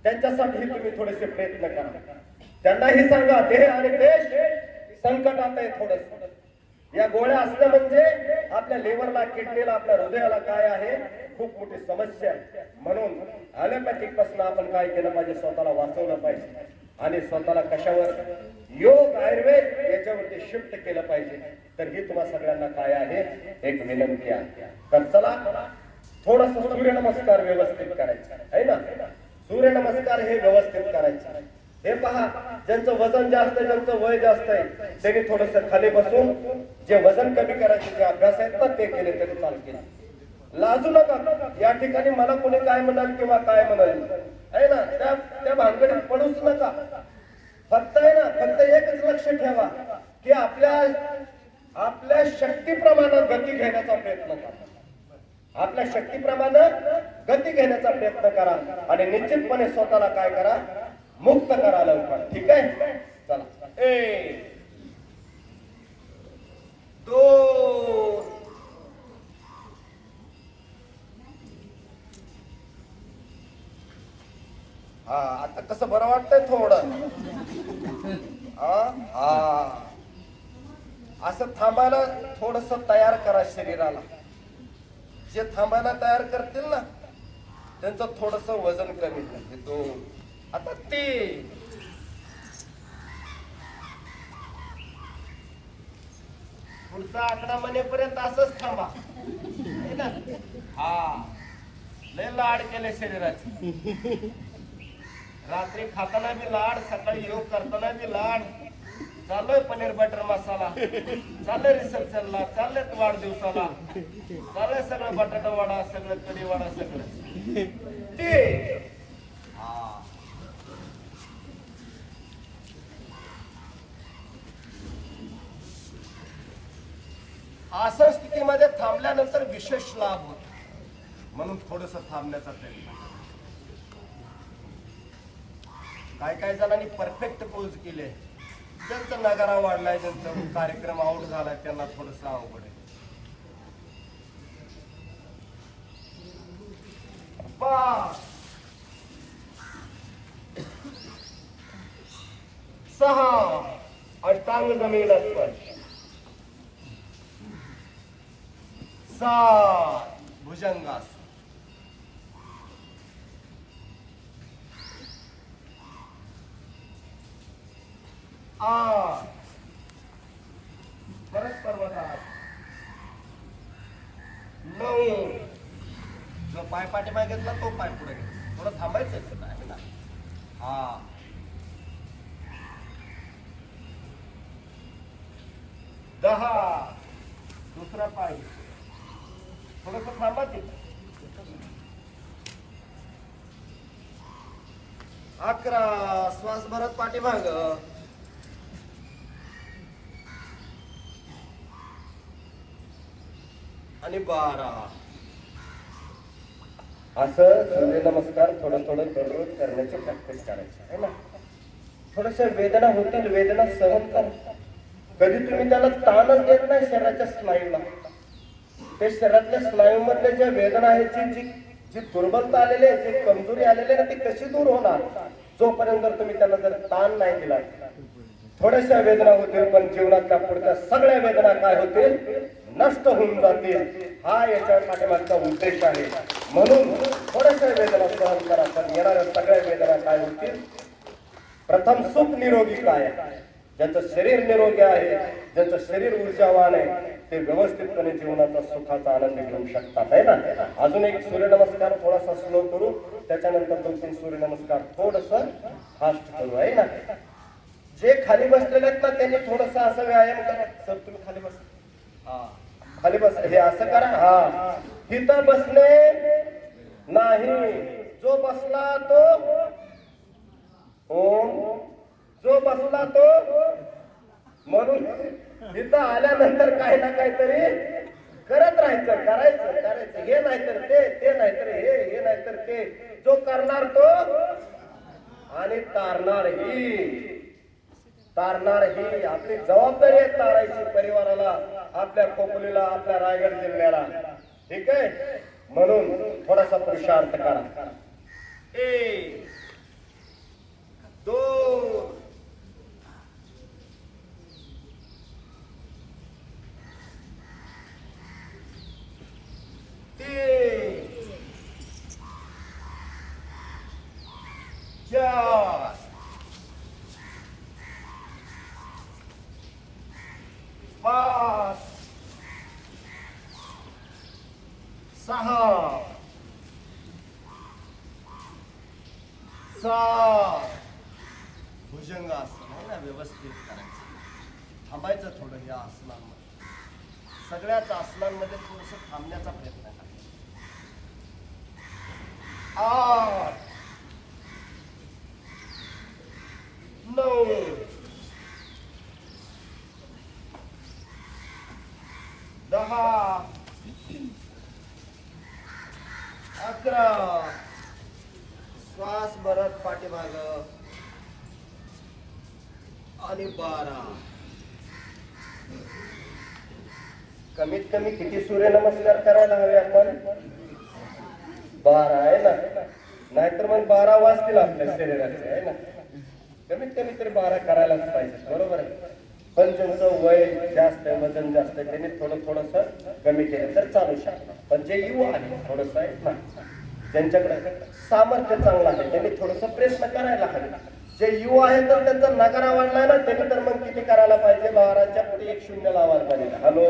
त्यांच्यासाठी तुम्ही थोडेसे प्रयत्न करा. त्यांनाही सांगा देह आणि देश संकटात आहे थोडस. या गोळ्या असल्या म्हणजे आपल्या लिव्हरला, किडनीला, आपल्या हृदयाला काय आहे? खूप मोठी समस्या आहे. म्हणून ॲलोपॅथिक पासून आपण काय केलं पाहिजे? स्वतःला वाचवलं पाहिजे आणि स्वतःला कशावर? योग, आयुर्वेद याच्यावरती शिफ्ट केलं पाहिजे. तर ही तुम्हा सगळ्यांना काय आहे? एक विनंती आहे. तर चला थोडस सूर्यनमस्कार व्यवस्थित करायचं आहे ना. सूर्यनमस्कार हे व्यवस्थित करायचं. हे पहा, ज्यांचं वजन जास्त आहे, ज्यांचं वय जास्त आहे, त्यांनी थोडस खाली बसून जे वजन कमी करायचे जे अभ्यास आहेत ना, ते केले तरी चालतील. लाजू नका. या ठिकाणी मला कोणी काय म्हणाल किंवा काय म्हणाल आहे ना, त्या भानगडीत पडूच नका. फक्त आहे ना, फक्त एकच लक्ष ठेवा की आपल्या शक्तीप्रमाणे गती घेण्याचा प्रयत्न करा. आपल्या शक्तीप्रमाणे गती घेण्याचा प्रयत्न करा आणि निश्चितपणे स्वतःला काय करा? मुक्त करा लवकर. ठीक आहे, चला. 1 2 हा, आता कसं बरं वाटतंय थोडं? हा, असं थांबायला थोडस तयार करा शरीराला. जे थांबायला तयार करतील ना, त्यांचं थोडस वजन कमी घेतो. आता ते पुढचा आकडा म्हणेपर्यंत असंच थांबा. हा, लय लाड केले शरीराचे. रात्री खाताना बी लाड, सकाळी योग करताना बी लाड. चाललोय पनीर बटर मसाला, चाललंय रिसेप्शनला, चाललंय वाढदिवसाला, चाललंय सगळं बटाटा वडा, सगळं कढी वडा, सगळं ते. अशा स्थितीमध्ये थांबल्यानंतर विशेष लाभ होतो. म्हणून थोडस थांबण्याचा प्रयत्न. काय जणांनी परफेक्ट पोज केले, ज्यांचा नगारा वाढलाय, ज्यांचा कार्यक्रम आउट झालाय, त्यांना थोडस अवघड आहे. 5 6 अष्टांग जमीन स्पर्श, 7 भुजंगासन, 8 परत पर्वतात 9 जो पाय पाठीमागे घेतला तो पाय पुढे घेतला थोडं थांबायचं नाही ना हा 10 दुसरा पाय थोडस थांबा तिथं 11 श्वास भरत पाठीमाग आणि 12 असं सूर्यनमस्कार थोडं थोडं दररोज करण्याची प्रॅक्टिस करायची आहे ना थोड्याशा वेदना होतील वेदना सहन कर कधी तुम्ही त्याला ताणच देत नाही शरीराच्या स्नायूला ते शरीरातल्या स्नायूमधल्या ज्या वेदना आहेत जी जी दुर्बलता आलेली आहे जी कमजोरी आलेली आहे ना ती कशी दूर होणार जोपर्यंत जर तुम्ही त्याला जर ताण नाही दिला थोड्याशा वेदना होतील पण जीवनातल्या पुढच्या सगळ्या वेदना काय होतील नष्ट होऊन जातील हा याच्या पाठीमागचा उद्देश आहे म्हणून थोड्याशा वेदना सहन करा पण येणाऱ्या सगळ्या वेदना काय होतील प्रथम सुख निरोगी काय ज्याचं शरीर निरोगी आहे ज्याचं शरीर ऊर्जावान आहे ते व्यवस्थितपणे जीवनाचा सुखाचा आनंद घेऊ शकतात आहे ना अजून एक सूर्यनमस्कार थोडासा स्लो करू त्याच्यानंतर 2-3 सूर्यनमस्कार थोडस फास्ट करू आहे ना जे खाली बसलेले आहेत ना त्यांनी थोडस असं व्यायाम करा सर तुम्ही खाली बस खाली बस हे असं करा हा तिथं बसले नाही जो बसला तो जो बसला तो म्हणून इथं आल्यानंतर काही ना काहीतरी करत राहायचं करायचं हे नाहीतर ते नाहीतर हे नाहीतर ते जो करणार तो आणि तारणार ही आपली जबाबदारी आहे तारायची परिवाराला आपल्या खोपोलीला आपल्या रायगड जिल्ह्याला ठीक आहे म्हणून थोडासा पुरुषार्थ करा 1 2 3 4 5 6 7 भुजंगासन आहे ना व्यवस्थित करायचं थांबायचं थोडं या आसनांमध्ये सगळ्याच आसनांमध्ये थोडस थांबण्याचा प्रयत्न करा 8 9 10 11 श्वास भरत पाठीमाग आणि 12 कमीत कमी किती सूर्यनमस्कार करायला हवे आपण 12 आहे ना नाहीतर मग 12 वाजतील आपल्या शरीराचे आहे ना कमीत कमी तरी 12 करायलाच पाहिजे बरोबर आहे पण ज्यांचं वय जास्त आहे वजन जास्त आहे त्यांनी थोडस कमी केलं तर चालू शकतं पण जे युवा आहे थोडस आहे ना ज्यांच्याकडे सामर्थ्य चांगलं आहे त्यांनी थोडस प्रयत्न करायला हवे जे युवा आहे तर त्यांचा नकारा वाढलाय ना त्यांनी तर मग किती करायला पाहिजे 12च्या पुढे 1 0 लावायला पाहिजे हॅलो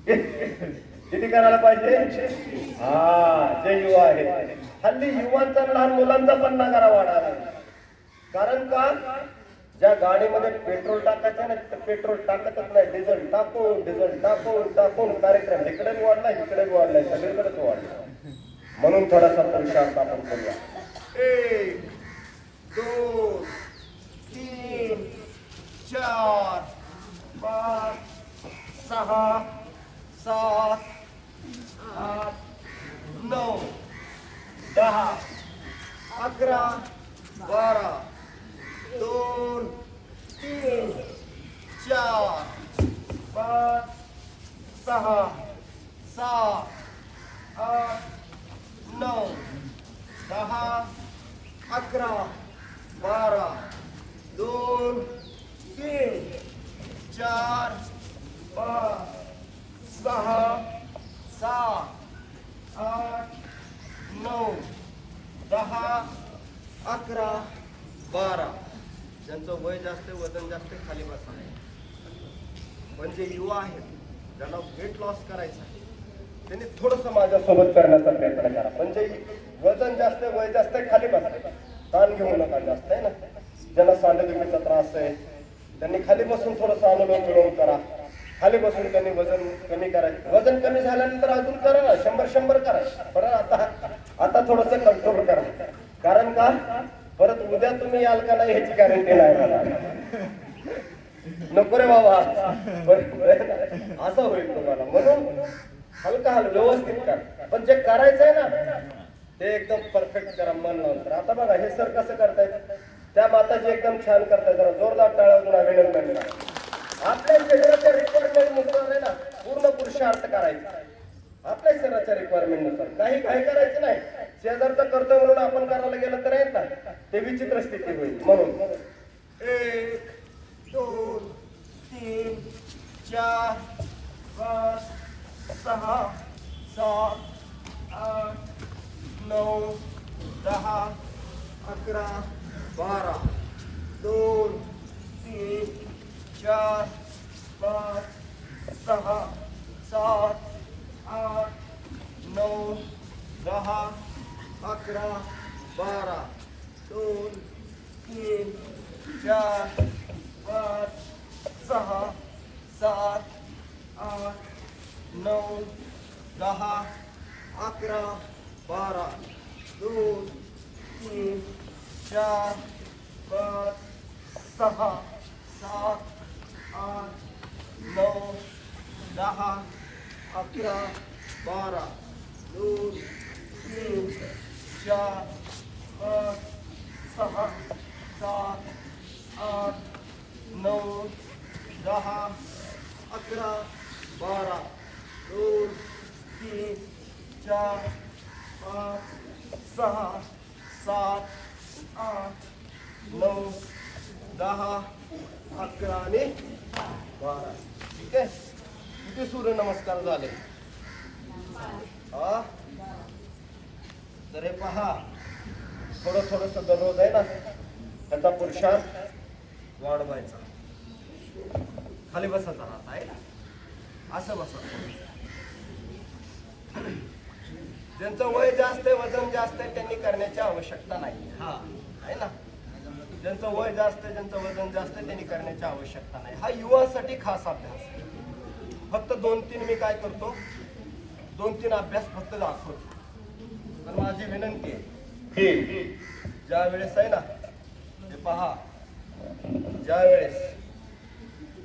किती करायला पाहिजे हा जे युवा आहे हल्ली युवांचा लहान मुलांचा पण नकारा वाढायला कारण का ज्या गाडीमध्ये पेट्रोल टाकायचं ना तर पेट्रोल टाकतच नाही डिझेल टाकून कार्यक्रम इकडे वाढला इकडे वाढलाय सगळीकडेच वाढला म्हणून थोडासा पुरुषार्थ आपण करूया 1 2 3 4 5 6 7 8 9 10 11 12 2 3 4 5 6 7 8 9 10 11 12 2 3 4 5 6 7 8 9 10 11 12 ज्यांचं वय जास्त वजन जास्त खाली बसा पण जे युवा आहेत ज्यांना वेट लॉस करायचं आहे त्यांनी थोडंसं माझ्यासोबत करण्याचा प्रयत्न करा. म्हणजे वजन जास्त वय जास्त खाली बसते, ताण घेऊ नका जास्त आहे ना. ज्यांना सांधेदुखीचा त्रास आहे त्यांनी खाली बसून थोडंसं अनुलोम विलोम करा. खाली बसून त्यांनी वजन कमी करायचं. वजन कमी झाल्यानंतर अजून करा ना, 100 करा. पण आता थोडंसं कंट्रोल करा. कारण का परत उद्या तुम्ही याल का नाही ह्याची गॅरंटी नाही मला. नको रे बाबा, असं होईल तुम्हाला. म्हणून हलका व्यवस्थित करा. पण जे करायचंय ना ते एकदम परफेक्ट करा, मन लावून करा. आता बघा हे सर कसं करतायत, त्या माताजी एकदम छान करतायत. जरा जोरदार टाळ्या वाजवून अभिनंदन करा. आपल्या शरीराच्या रिक्वायरमेंट नुसार आहे ना पूर्ण पुरुषार्थ करायचा. आपल्या शरीराच्या रिक्वायरमेंट नुसार काही काही करायचं नाही. शेजारचं करतोय म्हणून आपण करायला गेलं तर आहे ना ते विचित्र स्थिती होईल. म्हणून 1 2 3 4 5 6 7 8 9 10 11 12 2 3 4 5 6 7 8 9 10 11 12 2 3 4 5 6 7 8 9 10 11 12 2 3 4 5 6 7 8 9 10 11 12 2 3 4 5 6 7 8 9 10 11 12 2 3 4 5 6 7 8 9 10 11 आणि 12. ठीक आहे. किती सूर्यनमस्कार झाले हा. तर हे पहा थोडं थोडस दररोज आहे ना त्याचा पुरुषार्थ वाढवायचा. खाली बसत राहत आहे ना असं बसत. ज्यांचं वय जास्त आहे वजन जास्त आहे त्यांनी करण्याची आवश्यकता नाही. हा आहे ना. ज्यांचं वय जास्त आहे ज्यांचं वजन जास्त आहे त्यांनी करण्याची आवश्यकता नाही. हा युवासाठी खास अभ्यास आहे. फक्त 2-3 मी काय करतो 2-3 अभ्यास फक्त दाखवतो. तर माझी विनंती आहे की ज्या वेळेस आहे ना हे पहा ज्या वेळेस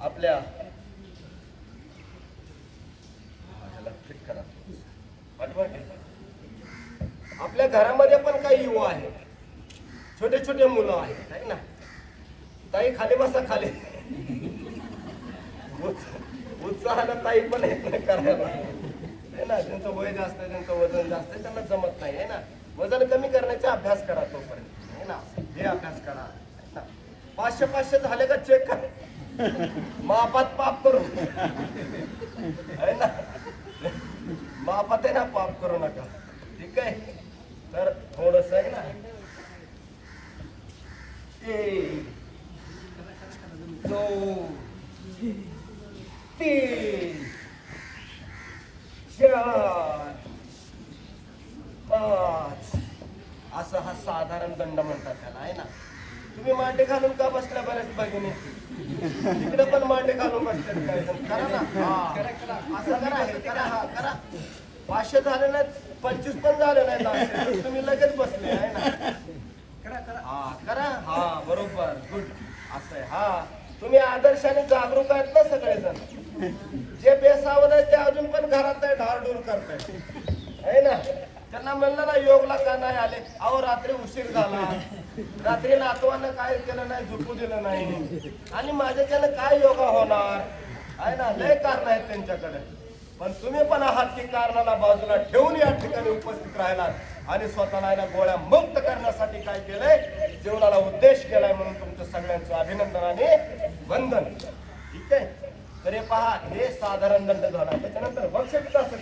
आपल्या ठीक करा आपल्या घरामध्ये पण काही युवा आहेत, छोटे छोटे मुलं आहेत आहे ना. ताई खाली बसा खाली. उत्साहानं ताई पण येत नाही करायला आहे ना. ज्यांचं वय जास्त आहे ज्यांचं वजन जास्त आहे त्यांना जमत नाही आहे ना. वजन कमी करण्याचा अभ्यास करा तोपर्यंत आहे ना. हे अभ्यास करा आहे ना. 500 झाले का चेक करा. मापात पाप करू आहे ना. मापात आहे ना पाप करू नका. ठीक आहे. तर थोडस आहे ना 1 2 3 4 5 असं हा साधारण दंड म्हणतात त्याला आहे ना. तुम्ही मांडे घालून का बसल्या बऱ्याच भगिनी तिकडे पण मांडे घालून बसतात काय करा ना. हा असं करा हे करा हा करा. 500 झाले नाहीत 25 पण झाले नाहीत तुम्ही लगेच बसले आहे ना. हा करा हा बरोबर गुड असं आहे. हा तुम्ही आदर्शाने जागरूक आहेत ना सगळेजण. जे बेसावध आहेत ते अजून पण घरात आहे ढारडूर करतायत आहे ना. त्यांना म्हणलं ना योगला का नाही आले. अहो रात्री उशीर झाला, रात्री नातवानं काय केलं नाही झोपू दिलं नाही आणि माझ्याच्यानं काय योगा होणार आहे ना. लय कारण आहेत त्यांच्याकडे. पण तुम्ही पण आहात की कारणाला बाजूला ठेवून या ठिकाणी उपस्थित राहिलात आणि स्वतःला ना गोळ्या मुक्त करण्यासाठी काय केलंय जीवनाला उद्देश केलाय. म्हणून तुमचं सगळ्यांचं अभिनंदन आणि वंदन. ठीक आहे. तर हे पहा हे साधारण दंड झाला. त्याच्यानंतर बक्षीस असं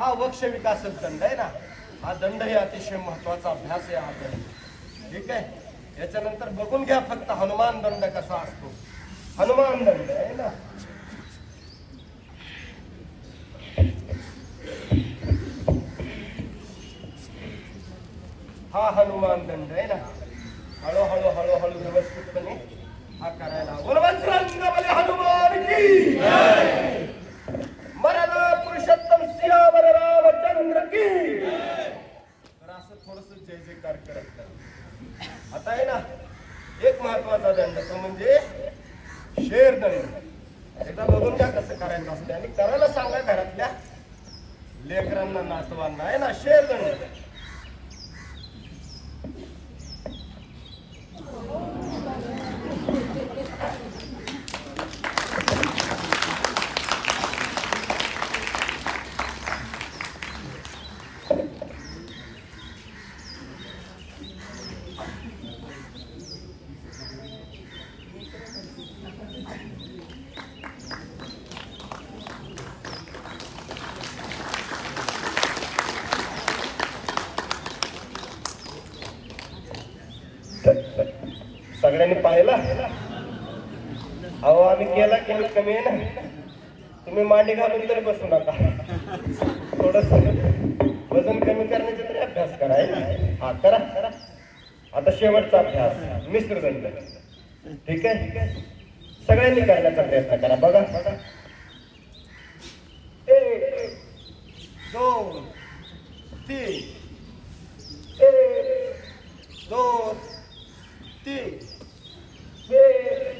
हा वक्ष विकासक दंड आहे ना, हा दंड हे अतिशय महत्वाचा अभ्यास आहे हा दंड. ठीक आहे, याच्यानंतर बघून घ्या फक्त हनुमान दंड कसा असतो. हनुमान दंड आहे ना, हा हनुमान दंड आहे ना, हळूहळू हळूहळू व्यवस्थितपणे हा करायला. बलवंतरंग हनुमान की मराला पुरुषोत्तम सियावर रामचंद्र की. तर असं थोडस जय जयकार करत करा. आता आहे ना एक महत्वाचा दंड, तो म्हणजे शेर दंड. एकदा बघून घ्या कसं करायचं असते आणि करायला सांगा घरातल्या लेकरांना नातवांना आहे ना शेर दंड. सगळ्यांनी पाहिला? अहो आम्ही केला कमीत कमी आहे ना. तुम्ही मांडी घालून तरी बसू नका, थोडस वजन कमी करण्याचा तरी अभ्यास करा. हा करा. आता शेवटचा अभ्यास मिश्रदंड. ठीक आहे, सगळ्यांनी करण्याचा प्रयत्न करा. बघा, 1 2 3 1 2 3 1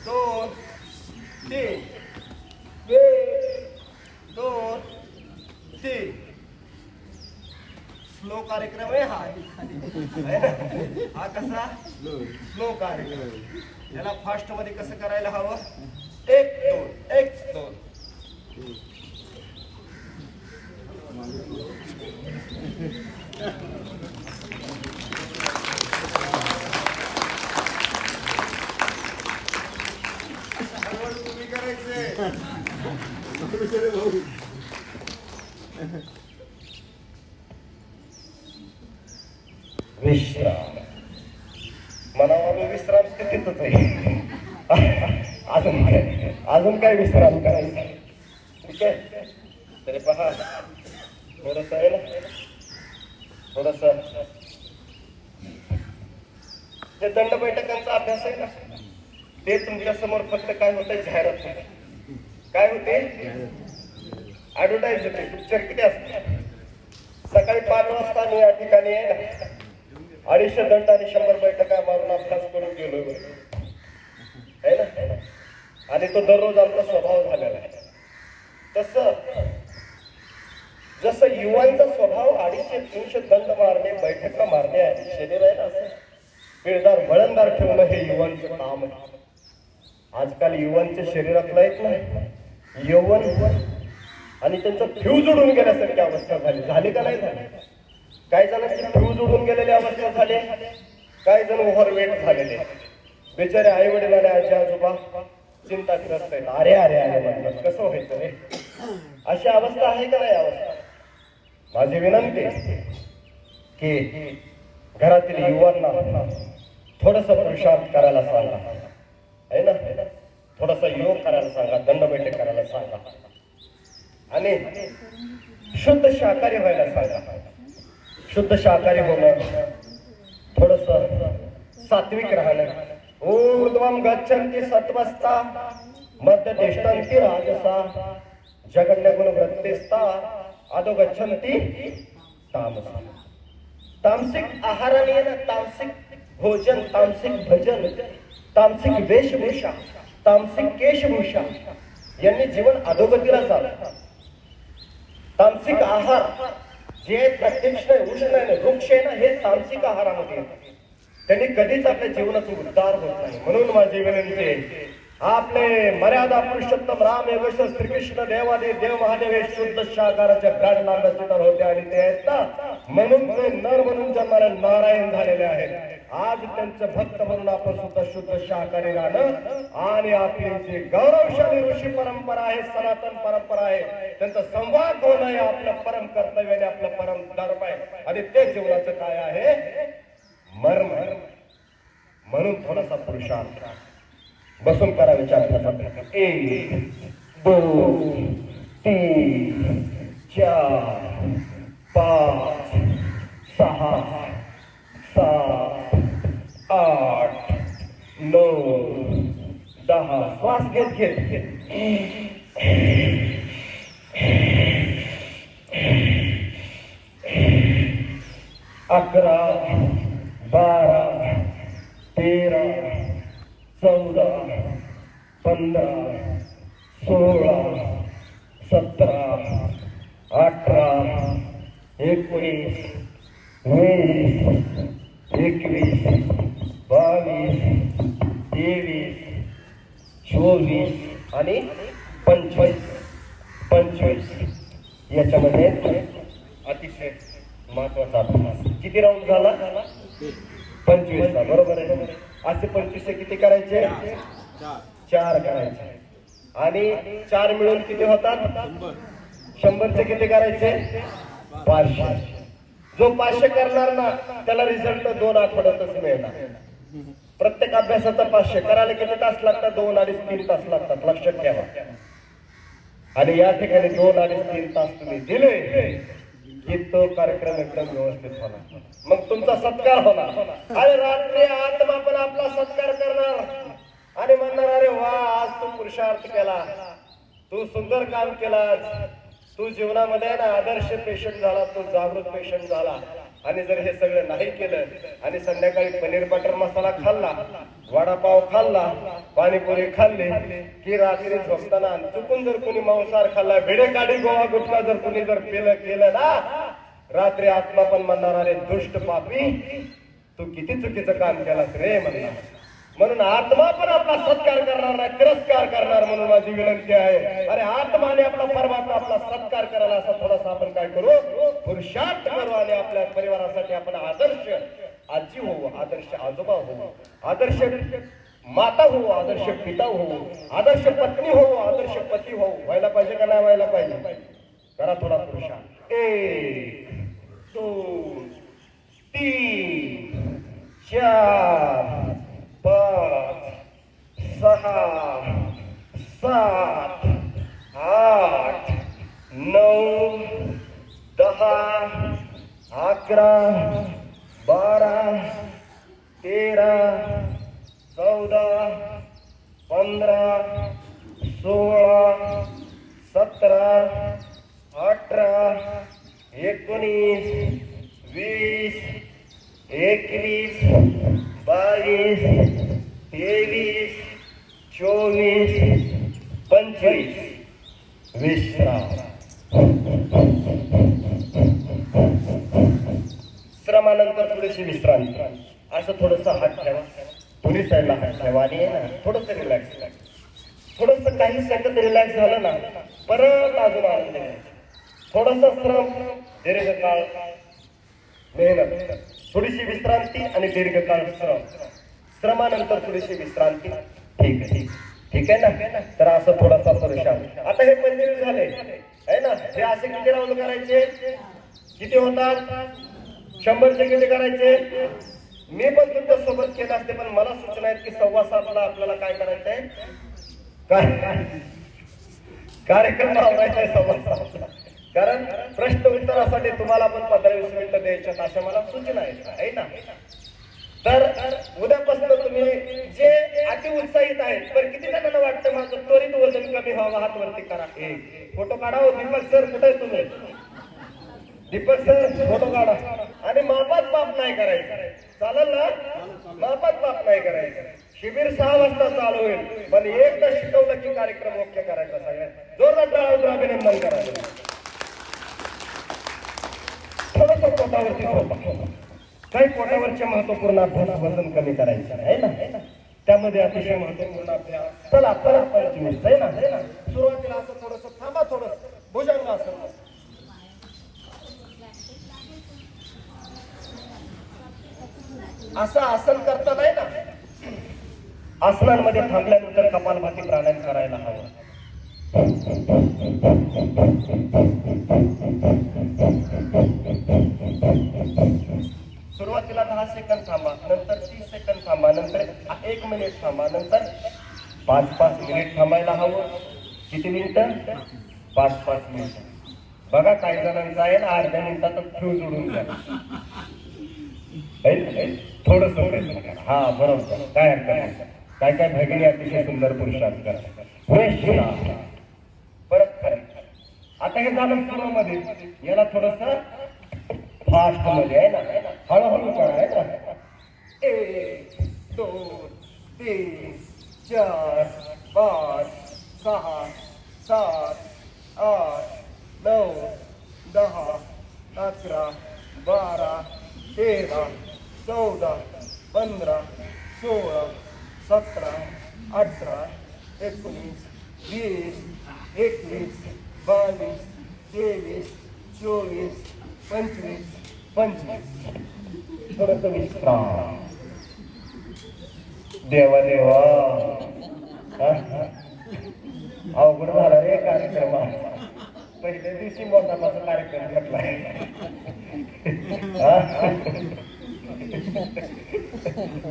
2 3 1 2 3. स्लो कार्यक्रम आहे हा. हा कसा स्लो कार्यक्रम, याला फास्ट मध्ये कसं करायला हवं? 1 2 1 2. तुम्ही करायचंय. विश्राम म्हणावा, मी विश्राम स्थितीतच आहे. अजून काय विश्राम करायचा. ठीक आहे, तरी पहा थोडस आहे ना, थोडस जे दंड बैठकांचा अभ्यास आहे ना, ते तुमच्या समोर फक्त काय होतंय, जाहिरात होते. काय होते? ऍडव्हर्टाईज होते. पिक्चर किती असते? सकाळी 5 वाजता मी या ठिकाणी आहे ना 250 दंड आणि 100 बैठका मारून अभ्यास करून गेलो आहे ना. आणि तो दररोज आमचा स्वभाव झालेला आहे. तसं जसं युवांचा स्वभाव 250-300 दंड मारणे, बैठका मारणे आहे, शरीर आहे ना असं पिळदार वळणदार ठेवणं हे युवांचं काम आहे. आजकाल युवांच्या शरीरातलं एक नाही यौवन आणि त्यांचं फ्यूज उडून गेल्यासारखी अवस्था झाली का नाही झाली? काही जणांची फ्यूज उडून गेलेली अवस्था झाली, काही जण ओव्हरवेट झालेले. बिचारे आई वडील आणि आजी आजोबा चिंताग्रस्त आहेत. अरे अरे अरे म्हणतात कसं व्हायचं रे? अशी अवस्था आहे का नाही अवस्था? माझी विनंती की घरातील युवांना थोडस पुरुषार्थ करायला सांगा आहे ना, थोडासा योग करायला सांगा, दंड बैठक करायला सांगा आणि शुद्ध शाकाहारी व्हायला सांगा. शुद्ध शाकाहारी होणं, थोडस सात्विक राहणं. ऊर्ध्वं गच्छन्ति सत्वस्ता मध्य तिष्ठन्ति राजसा जगन्यगुण वृत्तिस्ता अधो गच्छन्ति तामसा. तामसिक आहाराने ना, तामसिक भोजन, तामसिक भजन, तामसिक वेशभूषा, तामसिक केशभूषा यांनी जीवन अधोगतीला जातं. तामसिक आहार जे प्रत्यक्ष उष्ण आहे, वृक्ष आहे ना, हे तामसिक आहारामध्ये येतात. त्यांनी कधीच आपल्या जीवनाचा उद्धार होत नाही. म्हणून माझी विनंती, आपले मर्यादा पुरुषोत्तम राम एवढ श्रीकृष्ण देवादेव देव महादेव हे शुद्ध शाकाहाराच्या ब्रँड नांदाचे होते आणि ते आहेत ना म्हणून ते नर म्हणून जन्माला नारायण झालेले आहेत. आज त्यांचं भक्त म्हणून आपण सुद्धा शुद्ध शाकाहारी राहणं आणि आपली जी गौरवशाली ऋषी परंपरा आहे, सनातन परंपरा आहे, त्यांचा संवाद होणं हे आपलं परम कर्तव्य आणि आपलं परम धर्म आहे. आणि ते जीवनाचं काय आहे? मर्म. म्हणून थोडासा पुरुषार्थ बसून करा विचार. 1 2 3 4 5 6 7 8 9 10. श्वास घेत घेत 11 12 13 14 15 16 17 18 19 20 21 22 23 24 आणि 25. याच्यामध्ये अतिशय महत्वाचा अभ्यास. किती राऊंड झाला? 25 ला. बरोबर आहे. असे 25 किती करायचे? 4 करायचे. आणि 4 मिळून किती होतात? 100चे किती करायचे? 500. जो 500 करणार ना त्याला रिझल्ट 2 आठवड्यातच मिळणार. प्रत्येक अभ्यासाचा 500 करायला किती तास लागतात? 2 अडीच 3 तास लागतात. लक्षात ठेवा. आणि या ठिकाणी 2 अडीच 3 तास तुम्ही दिले की तो कार्यक्रम एकदम व्यवस्थित होणार. मग तुमचा सत्कार होणार. अरे रात्री आत्मा पण आपला सत्कार करणार आणि म्हणणार, अरे वा, आज तू पुरुषार्थ केला, तू सुंदर काम केलास, तू जीवनामध्ये ना आदर्श पेशंट झाला, तू जागृत पेशंट झाला. आणि जर हे सगळं नाही केलं आणि संध्याकाळी पनीर बटर मसाला खाल्ला, वडापाव खाल्ला, पाणीपुरी खाल्ली की रात्री झोपताना चुकून जर कोणी मांसाहार खाल्ला, भिडे काढी गोवा गुटखा जर कोणी जर केलं ना, रात्री आत्मा पण म्हणणार, अरे दुष्ट पापी, तू किती चुकीचं काम केलास रे म्हणणार. म्हणून आत्मा पण आपला सत्कार करणार नाही, तिरस्कार करणार. म्हणून माझी विनंती आहे, अरे आत्माने आपला परमात्मा आपला सत्कार करायला असा थोडासा आपण काय करू? पुरुषार्थ करू. आणि आपल्या परिवारासाठी आपण आदर्श आजी होऊ, आदर्श आजोबा होऊ, आदर्श माता होऊ, आदर्श पिता होऊ, आदर्श पत्नी होऊ, आदर्श पती होऊ. व्हायला पाहिजे का नाही व्हायला पाहिजे? करा थोडा पुरुषार्थ. 1 2 3 4 5 6 7 8 9 10 11 12 13 14 15 16 17 18 19 20 21 22 23 24 25. विश्राम. श्रमानंतर थोडीशी विश्रांती. असं थोडस हात ठेवा, दोन्ही साईडला हात ठेवा आणि थोडस रिलॅक्स. थोडस काही सेकंद रिलॅक्स झालं ना, परत अजून आनंद. थोडस श्रम, दीर्घकाळ मेहनत, थोडीशी विश्रांती आणि दीर्घकाळ श्रम. श्रमानंतर थोडीशी विश्रांती. ठीक आहे, ठीक आहे ना? तर असं थोडासा पुरुषार्थ. आता हे 25 झाले आहे ना. हे असे किती राऊंड करायचे? किती होतात? 100चे किती करायचे? मी पण तुमच्या सोबत केलं असते, पण मला सूचना आहेत की 7:15 आपल्याला काय करायचंय? काय कार्यक्रम आवडायचा आहे 7:15. कारण प्रश्न उत्तरासाठी तुम्हाला पण 15-20 मिनिटं द्यायच्यात अशा मला सूचना आहे ना. तर उद्यापासून तुम्ही जे अति उत्साहित आहेत, पण किती जणांना वाटतं माझं त्वरित वजन कमी व्हावं, हात वरती करा. फोटो काढा. दीपक सर कुठे आहे तुम्ही? दीपक सर फोटो काढा. आणि मापात माप नाही करायचं, चालेल ना? मापात माप नाही करायचं. शिबिर 6 वाजता चालू होईल, पण एकदा शिकवलं की कार्यक्रम मुख्य करायचा. सगळ्यात जोरदार टाळ्या अभिनंदन करायचं. थोडस पोटावरती झोपा. काही पोटावरचे महत्वपूर्ण अभ्यास वजन कमी करायचं आहे ना. त्यामध्ये अतिशय महत्वपूर्ण अभ्यास. चला परत 25 आहे ना. सुरुवातीला असं थोडस थांबा, थोडस भुजंगासन. असं आसन करता नाही ना, आसनांमध्ये थांबल्यानंतर कपालभाती प्राणायाम करायला हवं. सुरुवातीला 10 सेकंद थांबा, नंतर 30 सेकंद थांबा, नंतर 1 मिनिट थांबा, नंतर 5-5 मिनिट थांबायला हवं. किती मिनिटं? 5-5 मिनिटं. बघा काही जणांचं आहे ना, अर्ध्या मिनिटातच फ्यूज उडून द्या. थोडस हा बरोबर, काय हरकत नाही. काय काय भगिनी अतिशय सुंदर पुरुषार्थ करतात. परत खाली. आता हे झालं स्लो मध्ये, याला थोडस फास्ट मध्ये आहे ना, हळूहळू करा आहे ना. 1 2 3 4 5 6 7 8 9 10 11 12 13 14 15 16 17 18 19 20 21 22 23 24 25 25. थोडस विश्राम. देवा देवा, अवघड झाला रे कार्यक्रम. पहिल्या दिवशी मोठा माझा कार्यक्रम घेतलाय.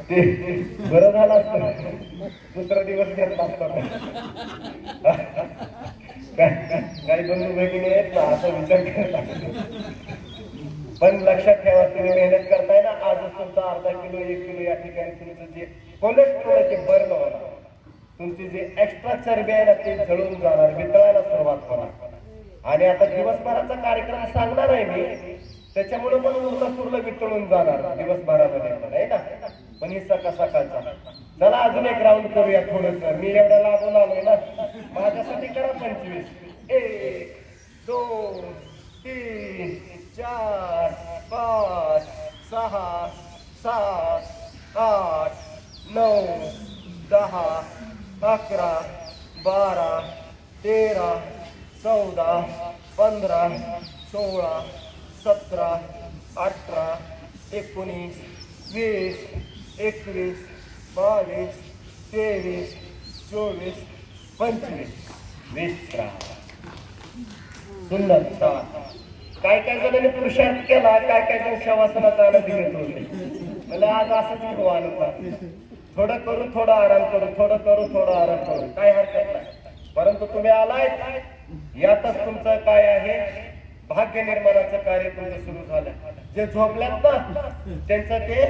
ते बरं झालं असतं, दुसरा दिवस घेतला असता. काही बंधू भगिनी आहेत ना, असा विचार करतात. पण लक्षात ठेवा, तुम्ही मेहनत करताय ना, आजच तुमचा अर्धा किलो 1 किलो या ठिकाणी तुमचं जे कोलेस्ट्रॉल ते बर्न होणार, तुमची जे एक्स्ट्रा चरबी आहे ना ते जळून जाणार, वितळायला सुरुवात होणार. आणि आता दिवसभराचा कार्यक्रम सांगणार आहे मी, त्याच्यामुळे पण उरलं सुरलं वितळून जाणार दिवसभरामध्ये पण आहे ना. पण ही सकाळचा. चला अजून एक राऊंड करूया थोडस. मी एवढ्या लागून आलोय ना, माझ्यासाठी करा 25. 1 2 3 4 5 6 7 8 9 10 11 12 13 14 15 16 17 18 19 20 21 22 23 24 25. विश्राम. सुंदर. काय काय जणांनी पुरुषार्थ केला, काय काय जण शवासनाचा आनंद घेत होते. मला आज असंच अनुभव, थोडं करू थोडा आराम करू, थोडं करू थोडा आराम करू, काय हरकत नाही. परंतु तुम्ही आलाय, यातच तुमचं काय आहे, भाग्य निर्माणाचं कार्य तुमचं सुरू झालं. जे झोपल्यात ना त्यांचं ते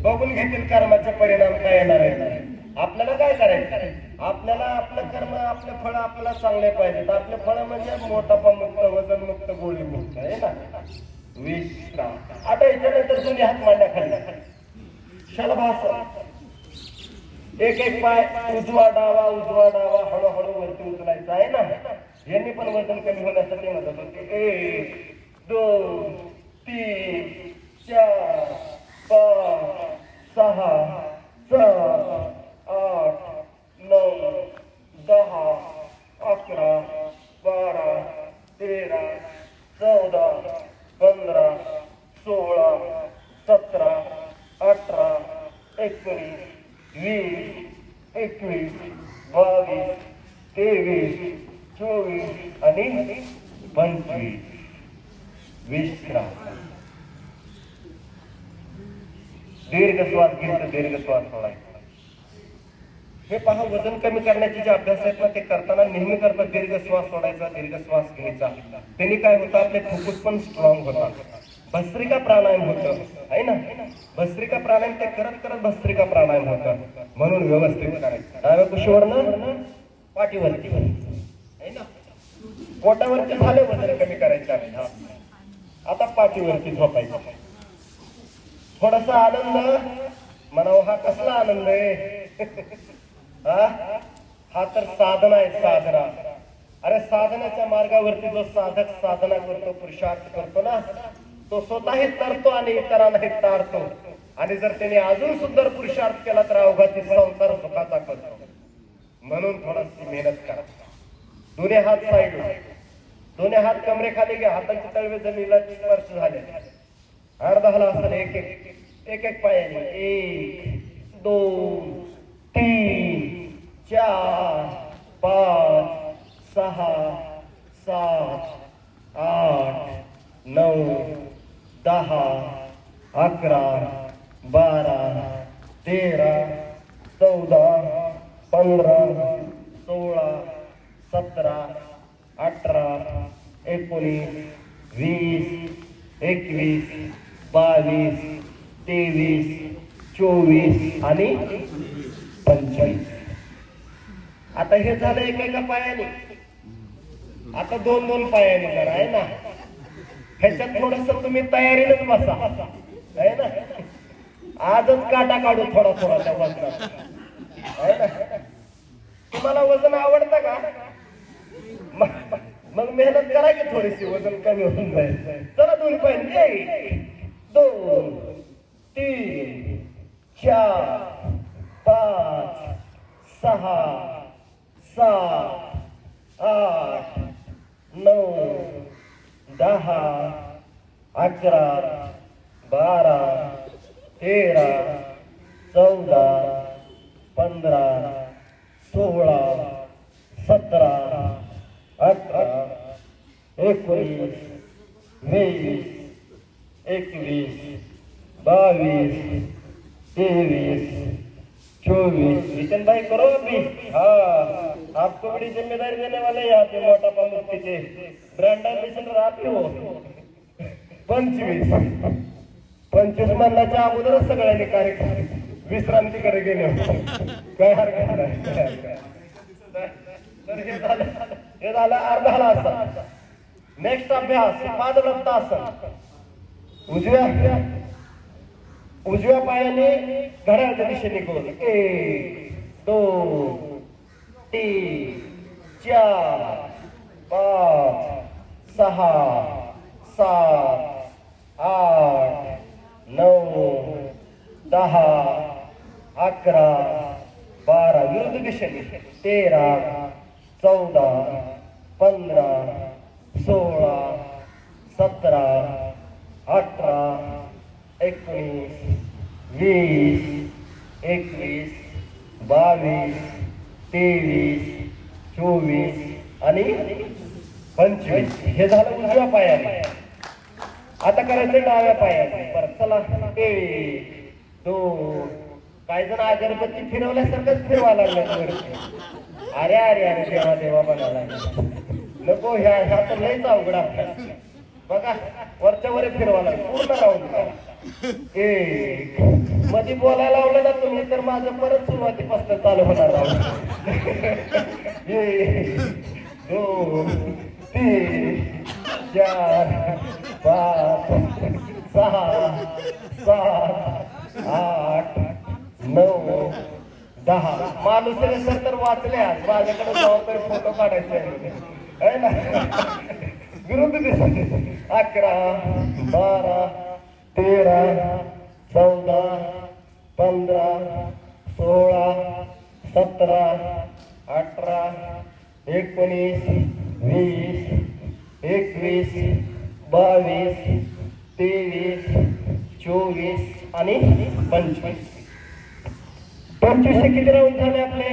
बघून घेतील कर्माचे परिणाम काय येणार आहे. आपल्याला काय करायचं, आपल्याला आपलं कर्म, आपले फळ आपल्याला चांगले पाहिजेत. आपले फळ म्हणजे मोटापा मुक्त, वजन मुक्त, गोळी मुक्त आहे ना. विश्राम. आता याच्यानंतर दोन्ही हात मांड्या खाली, शलभास. एक पाय उजवा डावा हळूहळू वरती उचलायचा आहे ना. यांनी पण वजन कमी होण्यासाठी मदत होते. 1 2 3 4 5 6 7 8 9 10 11 12 13 14 15 16 17 18 19 20 21 22 23 24 आणि 25. विश्राम. दीर्घ श्वास घ्यायचा, दीर्घ श्वास सोडायचा. हे पहा, वजन कमी करण्याचे जे अभ्यास आहेत ना, ते करताना नेहमी करतात दीर्घ श्वास सोडायचा, दीर्घ श्वास घ्यायचा. त्यांनी काय होतं, आपले फुफ्फुस पण स्ट्रॉंग होतात. भस्त्रिका प्राणायाम होतं आहे ना. भस्त्रिका प्राणायाम ते करत करत भस्त्रिका प्राणायाम होतं. म्हणून व्यवस्थित करायचं. डाव्या कुशीवरनं पाठीवरती आहे ना. पोटावरती झाले वजन कमी करायचं आहे. आता पाठीवरती झोपायचं. थोडासा आनंद म्हणावं. हा कसला आनंद आहे. हा तर साधना आहे, साधना. अरे साधनाच्या मार्गावरती जो साधक साधना करतो, पुरुषार्थ करतो ना, तो स्वतःही तरतो आणि इतरांनाही तारतो. आणि जर त्याने अजून सुंदर पुरुषार्थ केला तर अवघाची संसार सुखाचा करतो. म्हणून थोडीशी मेहनत करा. दोन्ही हात साईड, दोन्ही हात कमरे खाली घ्या. हातांचे तळवे जमिनीला स्पर्श झाले. अर्धा हला असताना एक एक एक एक पायाने 1 2 3 4 5 6 7 8 9 10 11 12 13 14 15 16 17 18 19 20 21 22 23 24 आणि 25. आता हे झालं एकेका पायाने. आता 2-2 पायाने करा आहे ना. ह्याच्यात थोडस तुम्ही तयारीनच बसा आहे ना. आजच काटा काढू थोडा थोडा त्या वजनात आहे ना. तुम्हाला वजन आवडतं का? मग मेहनत करा की थोडीशी, वजन कमी होऊन जाईल. चला 2 पायाने 1 2 3 4 5 6 7 8 9 10 11 12 13 14 15 16 17 18 19 20 21 22 23 24. नितिन भाई करो अभी. हाँ, आपको बड़ी जिम्मेदारी देने वाले यहाँ पे मोटापा मुक्ति के ब्रांड एम्बेसडर आप ही हो. 25 म्हणण्याच्या अगोदरच सगळ्यांनी कार्यक्रम विश्रांतीकडे गेले होते. काय हरकत नाही. तर हे झालं अर्धा आसन. नेक्स्ट अभ्यास पादप्रस्थासन. उजव्या पायाने घड्याळच्या दिशेने गोल. 1 2 3 4 5 6 7 8 9 10 11 12 विरुद्ध दिशेने 13 14 15 16 17 18 19 20 21 22 23 24 आणि 25. हे झालं उजव्या पायाने. आता करायचं डाव्या पायाने. बरं चला 1 2. काही जण अगरबत्ती फिरवल्यासारखंच फिरवा लागले. अरे अरे अरे देवा देवा बनायला नको. ह्या तर लयच अवघड अभ्यास. बघा वरच्या वर फिरवा लागला पूर्ण राहून. 1 मध्ये बोलायला लावलं ना तुम्ही तर माझं परत सुरुवातीपासून चालू होणार. 1 2 3 4 5 6 7 8 9 10. माणूस सर तर वाचले. माझ्याकडे जबाबदारी फोटो काढायचे आहे ना. विरुद्ध दिशा 11 12 13 14 15 16 17 18 19 20 21 22 23 24 आणि 25. 25 किती राऊंड झाले आपले?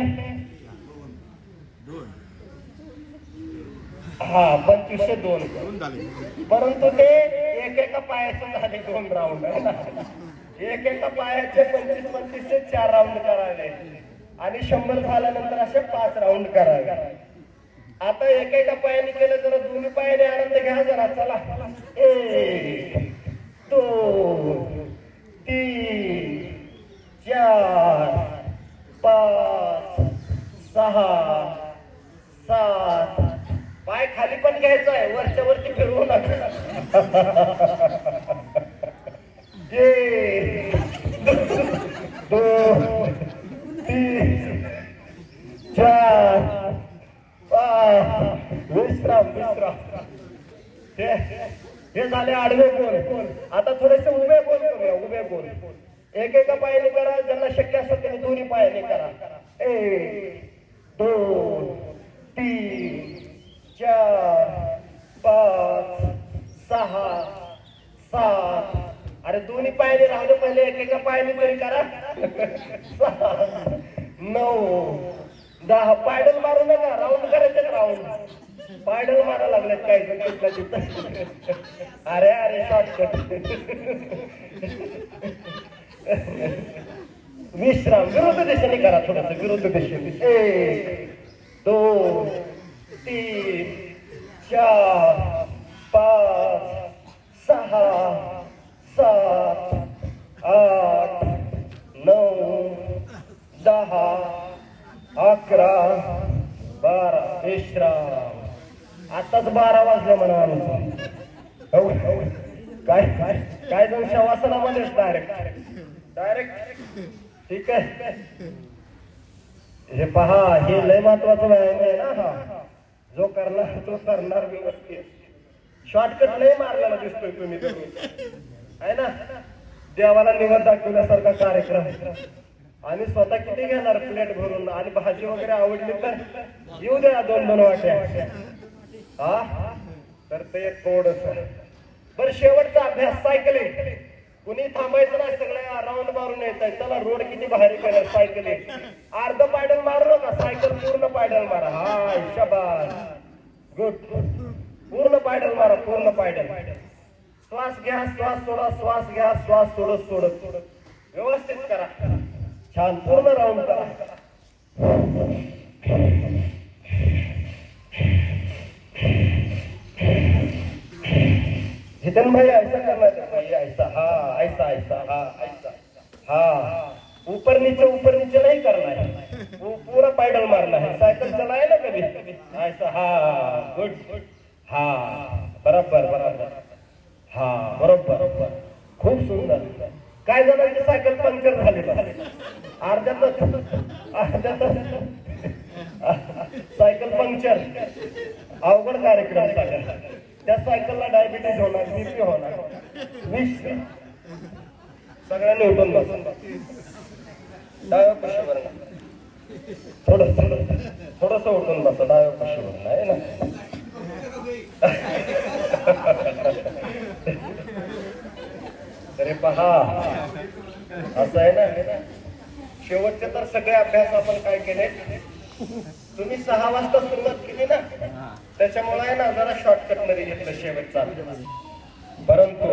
हा 2502. परंतु ते एकेका पायाचे झाले 2 राऊंड. एकेका पायाचे 25-25 4 राऊंड करावे आणि 100 झाल्यानंतर असे 5 राऊंड करावे. आता एकेका पायाने केलं जरा दोन्ही पायाने आनंद घ्या जरा. चला 1 2 3 4 5 6 7. पाय खाली पण घ्यायचा आहे, वरच्या वरती फिरवू नका. 1 2 3 4 5. विश्राम. हे झाले आडवे गोल. आता थोडेसे उभे गोल करूया. उभे गोल एकेका पायाने करा. ज्यांना शक्य असेल त्यांनी दोन्ही पायाने करा. 1 2 3 4 5 6 7. अरे दोन्ही पायाने राहू दे, पहिले एकेका पायाने तरी करा. 6, 9, 10. पायडल मारू नका, राऊंड करायचे, राऊंड. पायडल मारा लागलेत काही जण तिथल्या तिथं. अरे शॉर्टकट. विश्राम विरुद्ध दिशेने करा, थोडस विरुद्ध दिशेने. 1, 2, 3, 4, 5, 6, 7, 8, 9, 10, 11, 12. विश्राम. आताच 12 वाजले म्हणा आमचं. काय जण शवासनामध्येच डायरेक्ट. ठीक आहे. हे पहा, हे लय महत्वाचं व्यायाम आहे ना हा. जो करणार तो करणार व्यवस्थित. शॉर्टकट लय मारलेला दिसतोय तुम्ही आहे ना. देवाला निवड दाखवण्यासारखा कार्यक्रम. आणि स्वतः किती घेणार प्लेट भरून, आणि भाजी वगैरे आवडली तर येऊ द्या 2-2 वाट्या. हा तर ते थोडस. बरं, शेवटचा अभ्यास सायकलिंग. कुणी थांबायचं नाही, सगळे राऊंड मारून येत आहे. चला, रोड किती भारी केलं. सायकलिंग अर्ध पायडल मारू नका, सायकल पूर्ण पायडल मारा. हाय, शाबास, गुड. पूर्ण पायडल मारा, पूर्ण पायडल. श्वास घ्या, श्वास सोडा, श्वास घ्या, श्वास सोडत व्यवस्थित करा. छान, पूर्ण राऊंड करा. जितन भाई ऐसा करना चाहिए. ऐसा, हाँ, ऐसा. हाँ, ऊपर नीचे नहीं करना है. वो पूरा पैडल मारना है. साइकिल चलाए ना कभी ऐसा. हाँ, गुड. हाँ, बरोबर. हाँ, बरोबर. खूप सुंदर. काय जणांची सायकल पंक्चर झाली बा. अर्ध्यातच सायकल पंक्चर. अवघड कार्यक्रम झाला. त्या सायकलला डायबिटीज होणार, बीपी होणार. सगळ्यांनी उठून बसून डाव्या पाशीवर थोडस उठून बसा. डाव्या पाशीवर आहे ना. तरी पहा, असं आहे ना. शेवटचे तर सगळे अभ्यास आपण काय केले. तुम्ही 6 वाजता सुरुवात केली ना, त्याच्यामुळे आहे ना जरा शॉर्टकट मध्ये घेतलं शेवटचा. परंतु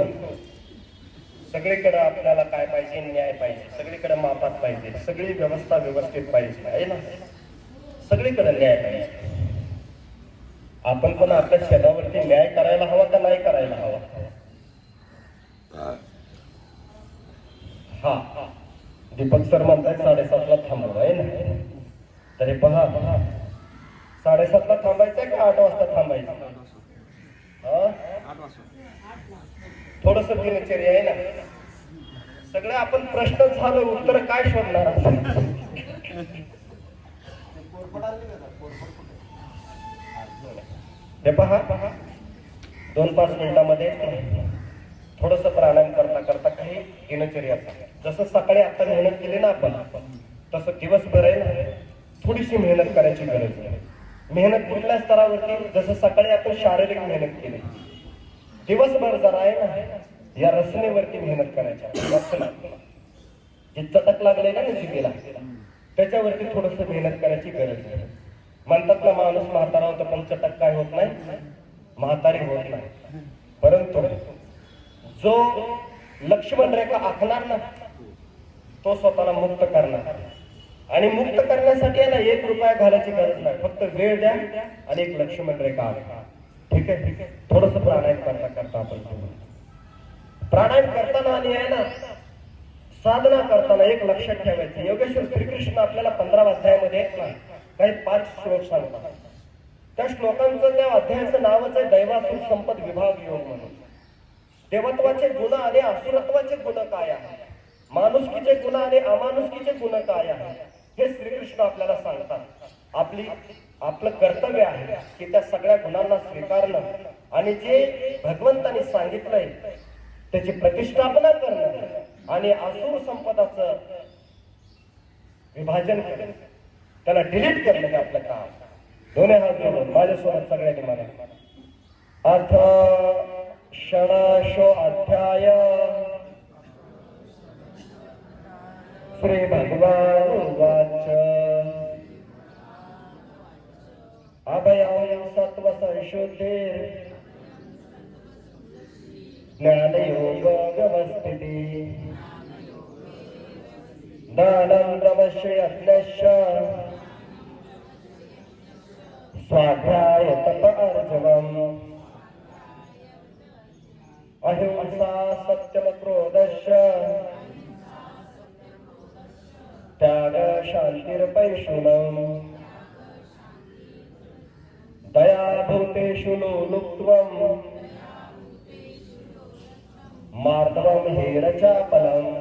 सगळीकडे आपल्याला काय पाहिजे, न्याय पाहिजे. सगळीकडे मापात पाहिजे. सगळी व्यवस्था व्यवस्थित पाहिजे आहे ना. सगळीकडे न्याय पाहिजे. आपण पण आपल्या शेतावरती न्याय करायला हवा का नाही करायला हवा. हा, दीपक सर म्हणतात 7:30ला थांबव आहे ना. तरी पहा, 7:30ला थांबायचं का 8 वाजता थांबायचं. थोडस दिनचर्या आहे ना. सगळे आपण प्रश्न झालं, उत्तर काय शोधणार. हे पहा, 2-5 मिनिटांमध्ये थोडस प्राणायाम करता काही दिनचर्या. जसं सकाळी आता मेहनत केली ना आपण, तसं दिवसभर आहे ना थोडीशी मेहनत करायची गरज आहे. मेहनत कुठल्या स्तरावरती, जसं सकाळी आपण शारीरिक मेहनत केली, दिवसभर जरा आहे ना या रचनेवरती मेहनत करायची. रचना जी चटक लागले ना जिभेला, त्याच्यावरती थोडस मेहनत करायची गरज आहे. म्हणतात ना, माणूस म्हातारा होता पण चटक काय होत नाही, म्हातारी होत नाही. परंतु जो लक्ष्मण रेखा आखणार ना, तो स्वतःला मुक्त करणार. आणि मुक्त करण्यासाठी आहे ना 1 रुपया घालायची गरज नाही. फक्त वेळ द्या आणि एक लक्ष्मण रेखा आखा. ठीक आहे. थोडस प्राणायाम करता आपण प्राणायाम करताना आणि आहे ना साधना करताना एक लक्षात ठेवायचं. योगेश्वर श्रीकृष्ण आपल्याला 15व्या अध्यायामध्ये काही 5 श्लोक सांगतात. त्या श्लोकांचं, त्या अध्यायाचं नावच आहे दैवासुर संपद विभाग योग म्हणून. देवत्वाचे गुण आणि असुरत्वाचे गुण काय आहे, माणुसकीचे गुण आणि अमानुषकीचे गुण काय आहे, हे श्रीकृष्ण आपल्याला सांगतात. आपलं कर्तव्य आहे की त्या सगळ्या गुणांना स्वीकारणं आणि जे भगवंतांनी सांगितलंय त्याची प्रतिष्ठापना करणं आणि असुर संपदाचं विभाजन करणं, त्याला डिलीट करणं हे आपलं काम. दोन्ही हात जोडून माझ्यासोबत सगळ्यांनी म्हणा. अथ षडाशो अध्याय श्री भगवान उवाच अभयं सत्व संशुद्धिर् ज्ञानयोग व्यवस्थिति दानं दमश्च यज्ञश्च स्वाध्याय तप अर्जवम् अहिंसा सत्यम क्रोधश्च त्याग शान्तिर्पैशुनम् दया भूतेषु लोलुप्त्वम् मार्दवम् हीरचापलम्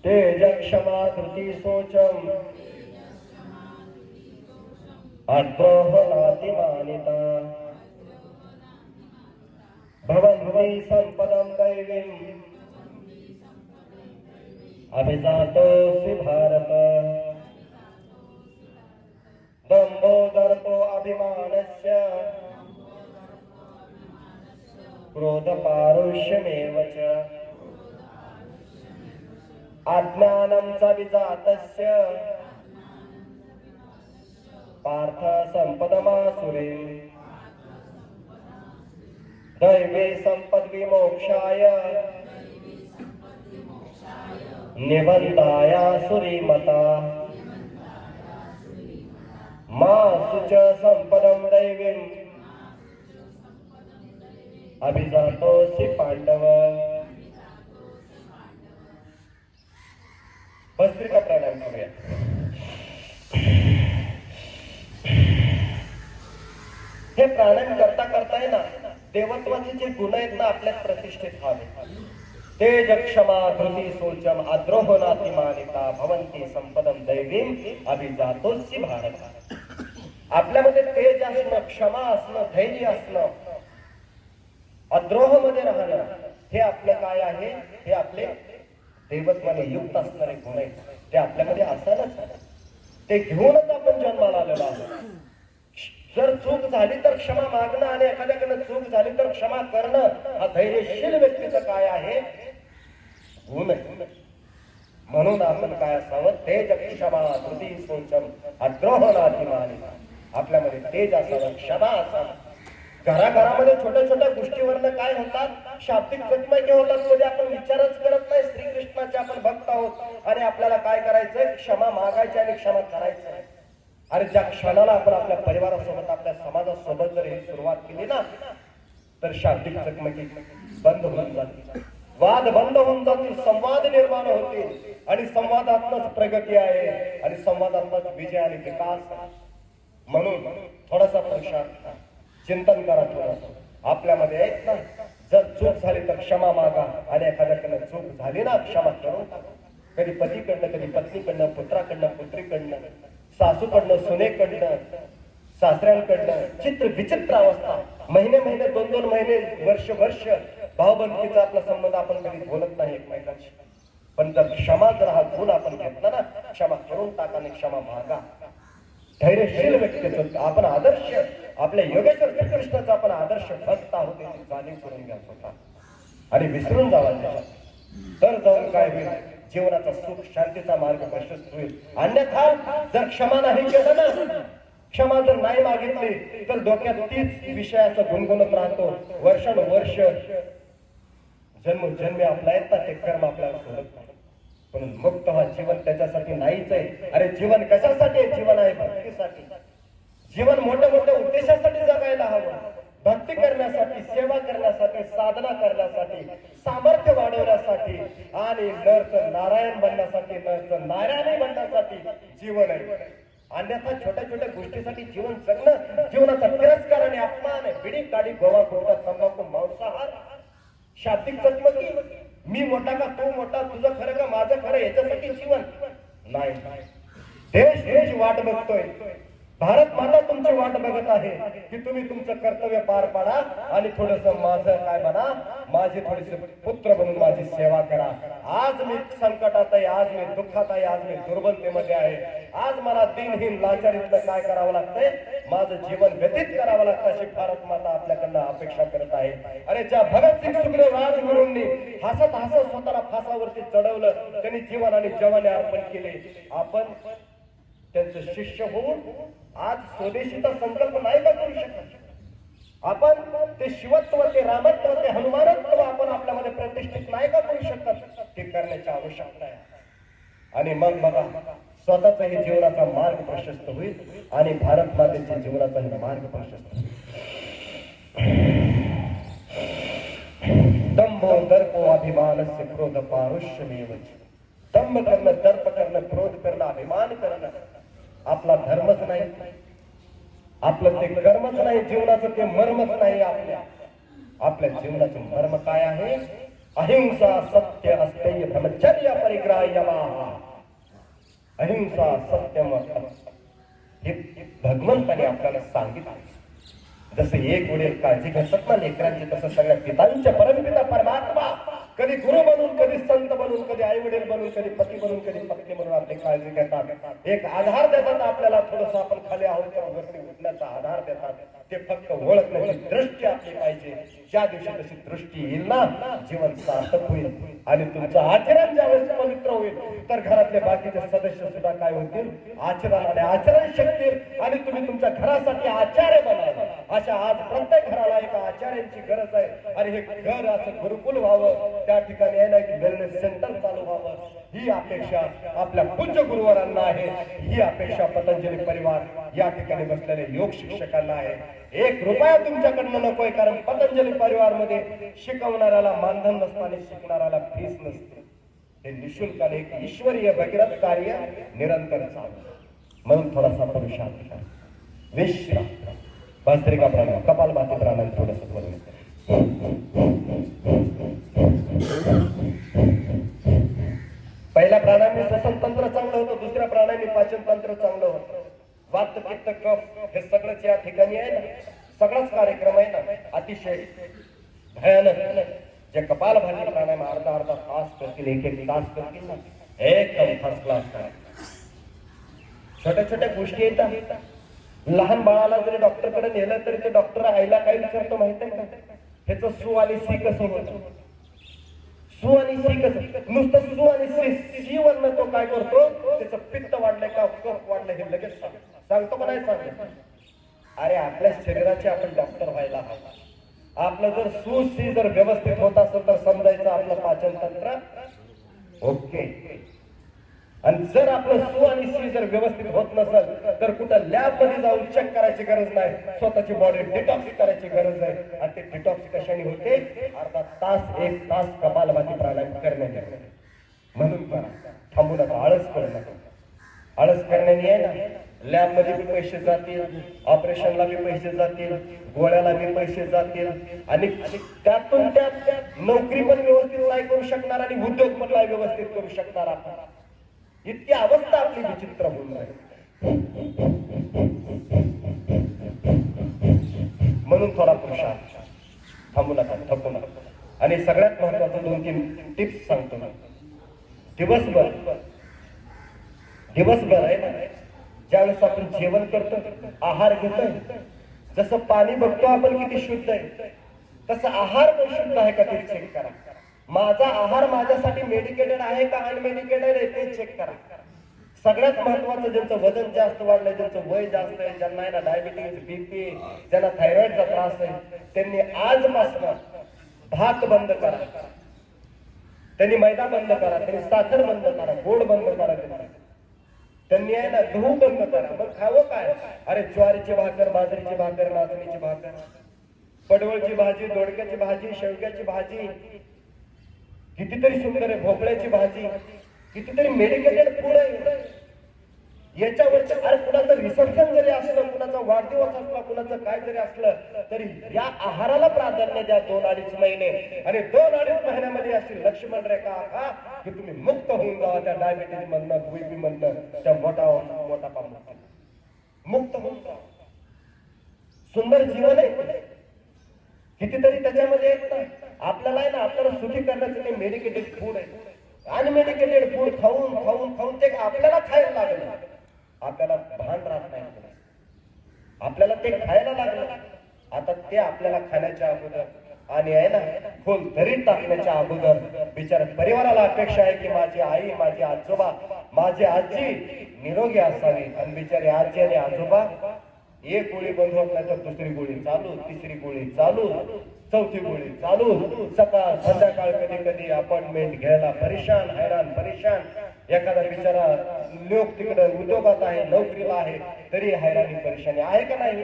तेजक्षमा धृति शोचम् अद्रोहनातिमानिता भवन्ति सम्पदं दैवीम् अभिजातोऽसि भारत दम्भो दर्पो अभिमानस्य क्रोधपारुष्यमेव च अज्ञानं च विजातस्य पार्थ सम्पदमासुरे दैवी सम्पद्विमोक्षाय निबन्धायासुरी मता मासु च सम्पदं दैवीम् अभिजातोऽसि पांडव। भस्त्रिका प्राणायाम करूया। हे प्राणायाम करता करता आहे ना देवत्वाचे जे गुण आहेत ना आपल्यात प्रतिष्ठित व्हावे। तेज क्षमा धृती शोचम अद्रोहनातिमानिता भवन्ति संपदम दैवीम अभिजातोऽसि भारत। आपल्यामध्ये तेज असणं, क्षमा असणं, धैर्य असणं, अद्रोह मध्ये राहणं हे आपलं काय आहे? हे आपले देवत्वाने युक्त असणारे गुण आहेत। ते आपल्यामध्ये असायलाच ते घेऊनच आपण जन्माला आलेलो आहोत। जर चूक झाली तर क्षमा मागणं आणि एखाद्याकडनं चूक झाली तर क्षमा करणं हा धैर्यशील व्यक्तीचं काय आहे? गुण आहे। म्हणून आपण काय असावं? तेज क्षमा धृती शोचम अद्रोहनातिमानिता। आपल्यामध्ये तेज असावं, क्षमा असावं। घराघरामध्ये छोट्या छोट्या गोष्टीवरनं काय होतात? शाब्दिक चकमकी होतात, कधी आपण विचारच करत नाही। श्रीकृष्णाचे आपण भक्त आहोत आणि आपल्याला काय करायचंय? क्षमा मागायची आणि क्षमा करायचंय। अरे ज्या क्षणाला आपण आपल्या परिवारासोबत, आपल्या समाजासोबत जर ही सुरुवात केली ना तर शाब्दिक चकमकी बंद होऊन जातील, वाद बंद होऊन जातील, संवाद निर्माण होतील आणि संवादातूनच प्रगती आहे आणि संवादातूनच विजय आणि विकास। म्हणून थोडासा पुरुषार्थ चिंतन करा थोडंसं आपल्यामध्ये आहेत ना। जर चूक झाली तर क्षमा मागा आणि एखाद्याकडनं चूक झाली ना क्षमा करून टाका। कधी पतीकडनं, कधी पत्नीकडनं, पुत्राकडनं, पुत्रीकडनं, सासूकडनं, सुनेकडनं, सासऱ्यांकडनं चित्र विचित्र अवस्था। महिने महिने, 2-2 महिने, वर्ष भावबंधकीचा आपला संबंध आपण कधी बोलत नाही एकमेकांशी। पण जर क्षमा जर हा गुण आपण घेतला ना, क्षमा करून टाका आणि क्षमा मागा। धैर्यशील व्यक्तीचं आपण आदर्श, आपल्या योगेश्वर श्रीकृष्णाचा आपण आदर्श भक्त आहोत याची जाणीव करून घ्या स्वतः आणि विसरून जावा त्याच्यात। तर जाऊन काय होईल? जीवनाचा सुख शांतीचा मार्ग प्रशस्त होईल। अन्यथा जर क्षमा नाही केलं ना, क्षमा जर नाही मागितली तर डोक्यात तीच विषयाचं गुणगुणत राहतो वर्षानुवर्ष। जन्मोजन्मी आपला आहेत ना ते कर्म आपल्याला सोडत नाही। पण मुक्त हा जीवन त्याच्यासाठी नाहीच आहे। अरे जीवन कशासाठी आहे? जीवन आहे भक्तीसाठी। जीवन मोठ्या मोठ्या उद्देशासाठी जगायला हवं। भक्ती करण्यासाठी, सेवा करण्यासाठी, साधना करण्यासाठी, सामर्थ्य वाढवण्यासाठी आणि नरचं नारायण बनण्यासाठी, नरचं नारायणी बनण्यासाठी जीवन आहे। अन्यथा छोट्या छोट्या गोष्टीसाठी जीवन जगणं जीवनाचा तिरस्कार आणि अपमान आहे। बिडी, काडी, गोवा, गुटखा, तंबाखू, मांसाहार, शाब्दिक चकमकी, मी मोठा का तू मोठा, तुझं खरं का माझं खरं, याच्यासाठी जीवन नाही। देश वाट बघतोय, भारत माता तुमची वाट बघत आहे की तुम्ही तुमचं कर्तव्य पार पाडा आणि थोडस माझं काय म्हणा, माझे थोडेसे पुत्र म्हणून माझी सेवा करा. आज मी संकटात आहे, आज मी दुःखात आहे, आज मी दुर्बलतेमध्ये आहे, आज मला दिनहीन लाचारीतलं काय करावं लागतंय, माझं जीवन व्यतीत करावं लागतं अशी भारत माता आपल्याकडनं अपेक्षा करत आहे. अरे ज्या भगतसिंग सुखदेव राजगुरूंनी हसत हसत स्वतःला फासावरती चढवलं, त्यांनी जीवन आणि जवाने अर्पण केले. आपण त्यांचं शिष्य होऊन आज स्वदेशीचा संकल्प नाही का करू शकत? आपण ते शिवत्व, ते रामत्व, ते हनुमानत्व आपण आपल्यामध्ये प्रतिष्ठित नाही का करू शकत? ते करण्याची आवश्यकता आहे. आणि मग बघा स्वतःचा हे जीवनाचा मार्ग प्रशस्त होईल आणि भारत मातेच्या जीवनाचा हे मार्ग प्रशस्त होईल. दंभो दर्पो अभिमानस्य क्रोध पारुष्यमेव. दंभ करणं, दर्प करणं, क्रोध करणं, अभिमान करणं आपला धर्मच नाही, आपलं ते कर्मच नाही, जीवनाचं ते मर्मच नाही. आपल्या जीवनाचं मर्म काय आहे? अहिंसा सत्य अस्तेय ब्रह्मचर्य परिग्राह्यमाः. अहिंसा सत्यम हे भगवंताने आपल्याला सांगितलं. जसे एक वडील काळजी घेतात ना लेकरांची, तसं सगळ्या पितांच्या परमपिता परमात्मा कधी गुरु बनून, कधी संत बनून, कधी आई वडील बनून, कधी पती बनून, कधी पत्नी म्हणून आपली काळजी घेतात. एक आधार देतात आपल्याला, थोडस आपण खाली आहोत तर वरती उठण्याचा आधार देतात. ते फक्त ओळखण्याची दृष्टी आपली पाहिजे. ज्या दिवशी तशी दृष्टी येईल ना, जीवन सार्थक होईल आणि तुमचं आचरण ज्यावेळेस पवित्र होईल तर घरातले बाकीचे सदस्य सुद्धा काय होतील? आचरण आणि आचरण शिकतील आणि तुम्ही तुमच्या घरासाठी आचार्य बनाल. अशा आज प्रत्येक घराला एका आचार्यांची गरज आहे आणि हे घर असं गुरुकुल व्हावं, त्या ठिकाणी आहे ना की वेलनेस सेंटर चालू व्हावं, ही अपेक्षा आपल्या पूज्य गुरुवरांना आहे. ही अपेक्षा पतंजली परिवार या ठिकाणी बसलेले योग शिक्षकांना आहे. 1 रुपया तुमच्याकडनं नकोय, कारण पतंजली परिवार मध्ये शिकवणाऱ्याला मानधन नसतं आणि शिकणाऱ्याला फीस नसते. हे निशुल्काने एक ईश्वरीय भगीरथ कार्य निरंतर चालू. म्हणून थोडासा पुरुषार्थ करा, विश्राम, भस्त्रिका प्राणायाम, कपालभाती प्राणायाम थोडस करून. पहिल्या प्राणायामी श्वसन तंत्र चांगलं होतं, दुसऱ्या प्राणायामी पाचन तंत्र चांगलं होतं. वात पित्त कफ हे सगळंच या ठिकाणी आहे ना, सगळाच कार्यक्रम आहे ना अतिशय भयानक. जे कपालभाती प्राणायाम अर्धा तास करतील, 1 तास करतील ना, एकदम फर्स्ट क्लास काय. छोट्या छोट्या गोष्टी येतात. लहान बाळाला जरी डॉक्टरकडे नेलं तरी ते डॉक्टर आईला काय विचारतो माहिती आहे का? ह्याचं सू आणि सी कसं होतं? सू आणि सी कसं? नुसतं सू आणि सी वरनं तो काय करतो? त्याचं पित्त वाढलंय का कफ वाढलंय हे लगेच सांगतो का नाही सांगतो? अरे आपल्या शरीराचे आपण डॉक्टर व्हायला हवं. आपलं जर सू सी जर व्यवस्थित होत असेल तर समजायचं आपलं पाचन तंत्र ओके. आणि जर आपलं सू आणि सी जर व्यवस्थित होत नसेल तर कुठं लॅब मध्ये जाऊन चेक करायची गरज नाही, स्वतःची बॉडी डिटॉक्स करायची गरज आहे. आणि ते डिटॉक्स कशाने होते? अर्धा तास 1 तास कपालभाती प्राणायाम करण्याने. म्हणून करा, थांबू नका, आळस करू नका. आळस करण्याने आहे ना लॅब मध्ये बी पैसे जातील, ऑपरेशनला बी पैसे जातील, गोळ्याला बी पैसे जातील आणि त्यातून त्यात नोकरी पण व्यवस्थित नाही करू शकणार आणि उद्योग पण नाही व्यवस्थित करू शकणार आपण. इतकी अवस्था आपली विचित्र होऊन राहील. म्हणून थोडा पुरुषार्थ, थांबू नका, थकू नका. आणि सगळ्यात महत्वाचं 2-3 टिप्स सांगतो मी. दिवसभर आहे ना, ज्यावेळेस आपण जेवण करतो, आहार घेतोय, जसं पाणी बघतो आपण किती शुद्ध आहे तसं आहार पण शुद्ध आहे का ते चेक करा. माझा आहार माझ्यासाठी मेडिकेटेड आहे का अनमेडिकेटेड आहे ते चेक करा. सगळ्यात महत्वाचं, ज्यांचं वजन जास्त वाढलंय, ज्यांचं वय जास्त आहे, ज्यांना आहे ना डायबिटीज, बीपी, ज्यांना थायरॉइडचा त्रास आहे, त्यांनी आजपासून भात बंद करा, त्यांनी मैदा बंद करा, त्यांनी साखर बंद करा, गोड बंद करा, त्यांनी आहे ना गहू बंद करा. मग खावं काय? अरे ज्वारीची भाकर, बाजरीची भाकर, नाचणीची भाकर, पडवळची भाजी, दोडक्याची भाजी, शेवग्याची भाजी, कितीतरी सुंदर आहे, भोपळ्याची भाजी, कितीतरी मेडिकेटेड फूड आहे. याच्यावरच्या अरे कुणाचं रिसेप्शन जरी असलं, कुणाचा वाढदिवस असला, कुणाचं काय जरी असलं तरी या आहाराला प्राधान्य द्या 2-2.5 महिने. आणि 2-2.5 महिन्यामध्ये अशी लक्ष्मण रेखा आखा की तुम्ही मुक्त होऊन जावा त्या डायबिटीज मधनं, बीपी मधनं, त्या मोठा पामधनं. मुक्त होऊन जा. सुंदर जीवन आहे. कितीतरी त्याच्यामध्ये आहेत ना. आपल्याला आहे ना, आपल्याला सुखी करण्याचं ते मेडिकेटेड फूड आहे. अनमेडिकेटेड फूड खाऊन खाऊन खाऊन ते आपल्याला खायला लागलं. आपल्याला भान राहत नाही. आपल्याला ते खायला लागलं. आता ते आपल्याला खाण्याच्या अगोदर आणि आहे ना खोल दरीत टाकण्याच्या अगोदर बिचार परिवाराला अपेक्षा आहे की माझी आई, माझी आजोबा, माझी आजी निरोगी असावी. आणि बिचारे आजी आणि आजोबा एक गोळी बंद होत नाही तर दुसरी गोळी चालू, तिसरी गोळी चालू, चौथी गोळी चालू. सकाळ संध्याकाळ कधी कधी अपॉइंटमेंट घ्यायला परेशान, हैराण परेशान. एखादा बिचारा लोक तिकडे उद्योगात आहे, नोकरीला आहे, तरी हैराणी परेशानी आहे का नाही?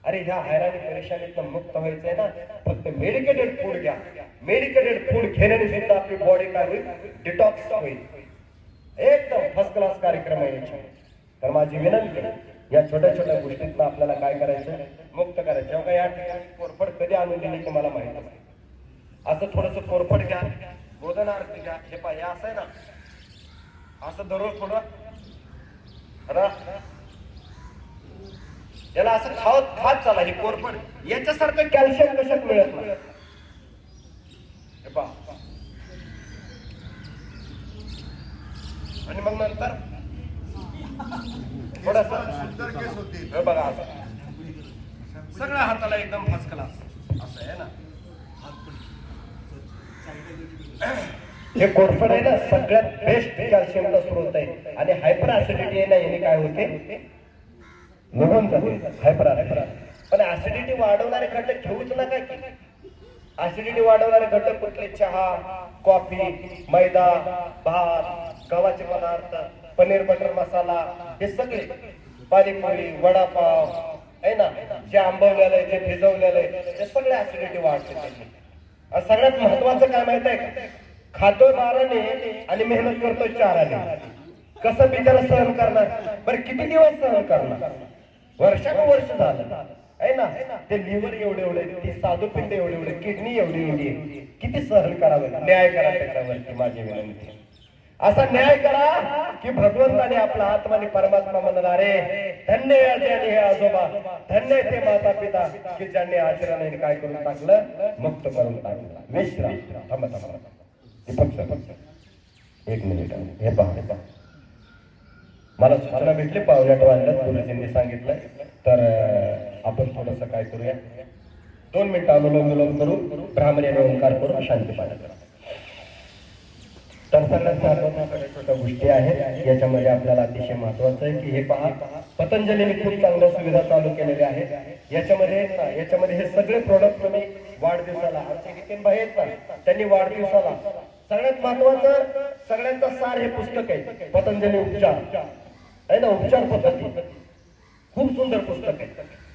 अरे ह्या हैराणी परेशानीतून मुक्त व्हायचंय ना, फक्त मेडिकेटेड फूड घ्या. मेडिकेटेड फूड घेण्याने सुद्धा आपली बॉडी काय होईल? डिटॉक्स होईल. एकदम फर्स्ट क्लास कार्यक्रम आहे याच्यामध्ये. तर माझी विनंती, या छोट्या छोट्या गोष्टीतनं आपल्याला काय करायचं? मुक्त करायचं. जेव्हा या ठिकाणी कोरफड कधी आणून दिली की मला माहित नाही. असं थोडस कोरफड घ्या, गोधन आरती घ्या. हे पहा, हे असं आहे ना, असं दररोज थोडं याला असं खात चाला. ही कोरफड याच्यासारखं कॅल्शियम कशात मिळत नाही. हे पहा. आणि मग नंतर थोडस हे बघा, असं सगळ्या हाताला एकदम फर्स्ट क्लास असं आहे ना. हे कोरफड आहे ना, सगळ्यात बेस्ट कॅल्शियमचा स्रोत आहे. आणि हायपर ऍसिडिटी आहे ना, याने काय होते? निघून जाते हायपर ऍसिडिटी. पण ऍसिडिटी वाढवणारे घटक घेऊच नका की. ऍसिडिटी वाढवणारे घटक कुठले? चहा, कॉफी, मैदा, भात, गव्हाचे पदार्थ, पनीर बटर मसाला, हे सगळे, पाणीपुरी, वडापाव आहे ना, जे आंबवलेलं आहे, जे भिजवलेलं आहे, ते सगळे ऍसिडिटी वाढते त्यांनी. सगळ्यात महत्वाचं काय माहित आहे का? खातोय 12ने आणि मेहनत करतोय 4ने. कसं बिचारा सहन करणार? बरं किती दिवस सहन करणार? वर्षानुवर्ष झालं आहे ना. ते लिव्हर एवढे एवढे, ती स्वादुपिंड एवढे एवढे, किडनी एवढी एवढी, किती सहन करावं? न्याय करा त्याच्यावरती माझी विनंती. असा न्याय करा की भगवंताने आपला आत्मा आणि परमात्मा म्हणणार, रे धन्य आजी आणि हे आजोबा, धन्य ते माता पिता की ज्यांनी आचरणाने काय करून टाकलं? मुक्त करून टाकलं. विश्राम. थांबा थांबा, फक्त एक मिनिट. हे पहा, मला सूचना भेटली, पावणे 8 वाजल्यात गुरुजींनी सांगितलं. तर आपण थोडस काय करूया, 2 मिनिटं अनुलोम विलोम करू, ब्राह्मणी ओंकार करू, शांती पाठ करा. तर सगळ्यात महत्वाच्या छोट्या गोष्टी आहेत. याच्यामध्ये आपल्याला अतिशय महत्वाचं आहे की हे पहा, पतंजलीने खूप चांगल्या सुविधा चालू केलेल्या आहेत. याच्यामध्ये हे सगळे प्रोडक्ट तुम्ही वाढदिवसाला, आमचे नितीन भाई आहेत ना, त्यांनी वाढदिवसाला सगळ्यात महत्वाचं, सगळ्यांचा सार हे पुस्तक आहे, पतंजली उपचार आहे ना, उपचार पद्धती. खूप सुंदर पुस्तक आहे.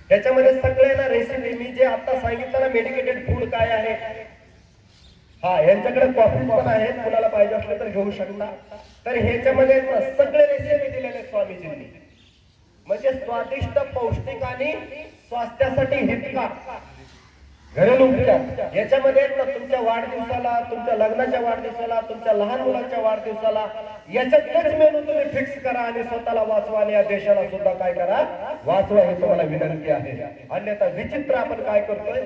त्याच्यामध्ये सगळे ना रेसिपी, मी जे आता सांगितलं ना, मेडिकेटेड फूड काय आहे, हा यांच्याकडे कॉफी पण आहेत, कुणाला पाहिजे असलं तर घेऊ शकता. तर ह्याच्यामध्ये सगळे रेसिपी दिलेले स्वामीजींनी, म्हणजे स्वादिष्ट, पौष्टिक आणि स्वास्थ्यासाठी हितकार घरेलू उपचार. याच्यामध्ये तुमच्या वाढदिवसाला, तुमच्या लग्नाच्या वाढदिवसाला, तुमच्या लहान मुलांच्या वाढदिवसाला याच्यातलेच मेनू तुम्ही फिक्स करा आणि स्वतःला वाचवा आणि या देशाला सुद्धा काय करा? वाचवा. हे तुम्हाला विनंती आहे. अन्यथा विचित्र आपण काय करतोय?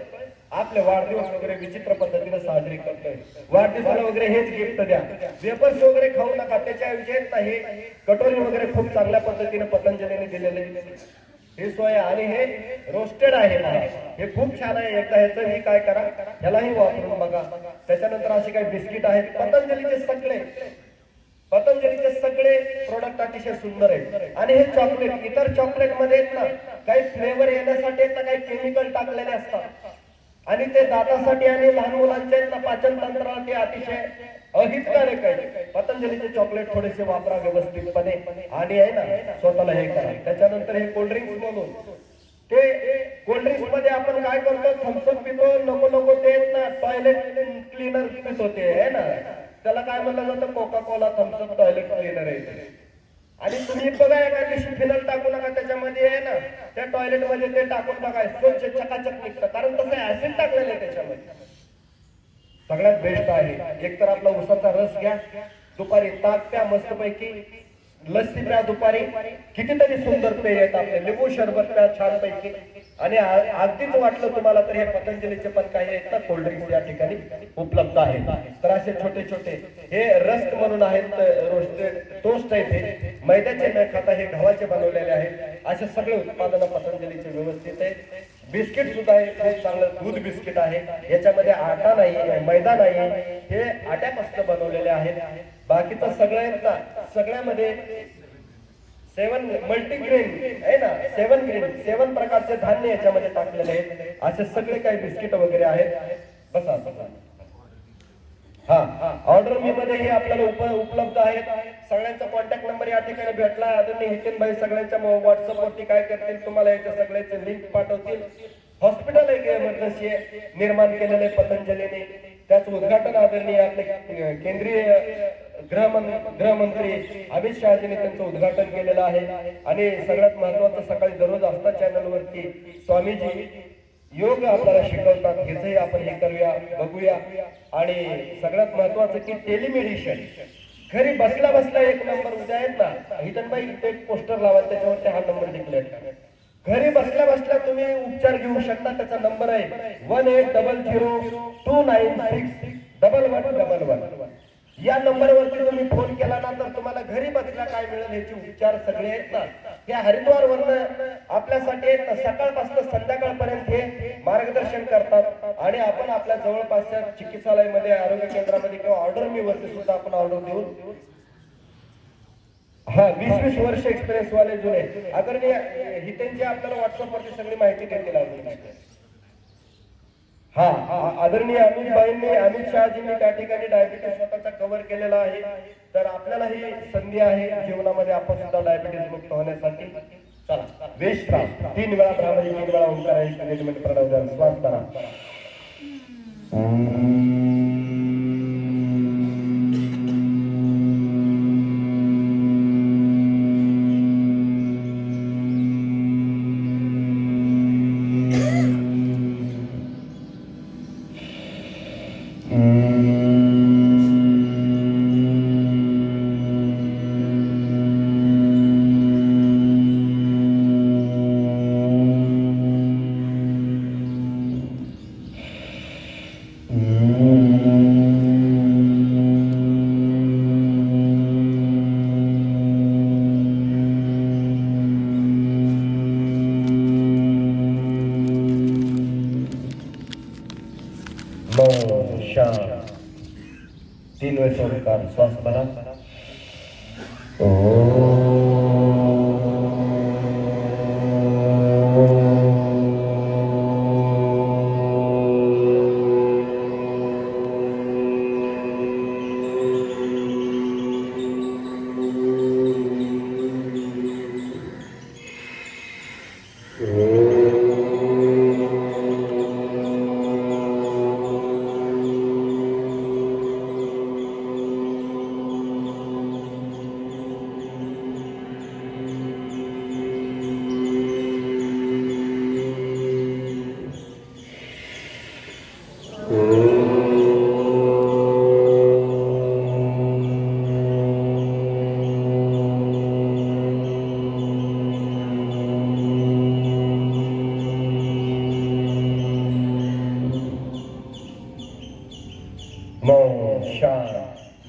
आपले वाढदिवस वगैरे विचित्र पद्धतीने साजरी करतोय. वाढदिवसाला वगैरे हेच गिफ्ट द्या, वेपर्स वगैरे खाऊ नका. त्याच्याविषयी हे कटोरी वगैरे खूप चांगल्या पद्धतीने पतंजलीने दिलेले हे सोय, आणि हे रोस्टेड आहे ना, हे खूप छान आहे. एकदा ह्याचं ही काय करा, ह्यालाही वापरून बघा. त्याच्यानंतर असे काही बिस्किट आहेत, पतंजलीचे सगळे प्रोडक्ट अतिशय सुंदर आहेत. आणि हे चॉकलेट, इतर चॉकलेट मध्ये ना काही फ्लेवर येण्यासाठी काही केमिकल टाकलेले असतात, आणि ते दातासाठी आणि लहान मुलांच्या पाचन तंत्राला ते अतिशय अहितकारक आहे. पतंजलीचे चॉकलेट थोडेसे वापरा व्यवस्थितपणे, आणि आहे ना स्वतःला हे करा. त्याच्यानंतर हे कोल्ड्रिंक्स म्हणून, ते कोल्ड्रिंक्स मध्ये आपण काय करतो? थम्सअप पितो, नको नको ते ना टॉयलेट क्लीनर पितो, ते आहे ना, त्याला काय म्हणलं जातं? Coca Cola Thums Up toilet cleaner आहे. आणि तुम्ही बघा, एका दिवशी फिनल टाकू नका त्याच्यामध्ये, आहे ना, त्या टॉयलेट मध्ये ते टाकून बघा, स्वच्छ चकाचक निघतं, कारण तसं ऍसिड टाकलेलं आहे त्याच्यामध्ये. सगळ्यात बेस्ट आहे, एकतर आपला उसाचा रस घ्या, दुपारी ताक प्या मस्तपैकी, लस्सी प्या दुपारी, कितीतरी सुंदर पेय आहेत आपले, लिंबू सरबत प्या छानपैकी. आणि अगदीच वाटलं तुम्हाला तर हे पतंजलीचे पण काही आहेत ना कोल्ड्रिंक्स या ठिकाणी उपलब्ध आहेत. तर असे छोटे छोटे हे रस्क म्हणून आहेत, रोस्टेड टोस्ट आहेत, हे मैद्याचे न खाता हे गव्हाचे बनवलेले आहेत. असे सगळे उत्पादनं पतंजलीचे व्यवस्थित आहेत. बिस्किट सुद्धा आहे, खूप चांगलं दूध बिस्किट आहे, याच्यामध्ये आटा नाही, मैदा नाही, हे आट्यापासून बनवलेले आहेत. बाकीचं सगळं आहेत ना, सगळ्यामध्ये 7 मल्टीग्रेन आहे ना, 7 प्रकारचे धान्य याच्यामध्ये टाकलेले आहेत. असे सगळे काही बिस्किट वगैरे आहेत. बसा बसा. हा, ऑर्डर मी मध्ये हे आपल्याला उपलब्ध आहेत. सगळ्यांचा कॉन्टॅक्ट नंबर या ठिकाणी भेटला. आदरणीय हितेन भाई सगळ्यांच्या व्हॉट्सअप वरती काय करतील, तुम्हाला याच्या सगळ्याचे लिंक पाठवतील. हॉस्पिटल एक इमर्जन्सी निर्माण केलेले पतंजलीने, त्याचं उद्घाटन आदरणीय आपले केंद्रीय गृहमंत्री अमित शहाजींनी त्यांचं उद्घाटन केलेलं आहे. आणि सगळ्यात महत्वाचं, सकाळी दररोज असतात चॅनलवरती स्वामीजी योग आपल्याला शिकवतात, हेचंही आपण हे करूया, बघूया. आणि सगळ्यात महत्वाचं की टेलिमेडिशन, घरी बसल्या बसल्या एक नंबर उद्या आहेत ना, हितनबाई इथे एक पोस्टर लावा, त्याच्यावरती हा नंबर डिक्लेअर करा. घरी बसल्या बसल्या तुम्ही उपचार घेऊ शकता. त्याचा नंबर आहे 1800-296-1111. या नंबरवरती तुम्ही फोन केला ना, तर तुम्हाला घरी बसल्या काय मिळेल याचे उपचार सगळे आहेत ना, हे हरिद्वार वरनं आपल्यासाठी आहेत ना, सकाळपासून संध्याकाळपर्यंत हे मार्गदर्शन करतात. आणि आपण आपल्या जवळपासच्या चिकित्सालयामध्ये, आरोग्य केंद्रामध्ये किंवा ऑर्डर मी वरती सुद्धा आपण ऑर्डर देऊन, हा 20-20 वर्ष एक्सपिरियन्स वाले जुने आदरणीय हितेंची आपल्याला व्हॉट्सअप वरती सगळी माहिती देतील अजून. हा, आदरणीय अमित शहाजींनी त्या ठिकाणी डायबिटीस स्वतःचा कव्हर केलेला आहे. तर आपल्याला ही संधी आहे जीवनामध्ये आपण सुद्धा डायबिटीस मुक्त होण्यासाठी. चला, वेश राम 3 वेळा ब्राह्मणी, 3 वेळा ओंकार, मॅनेजमेंट प्रणव द्या, श्वास करा. शांत 3 वेळेस ओंकार, श्वास भरा.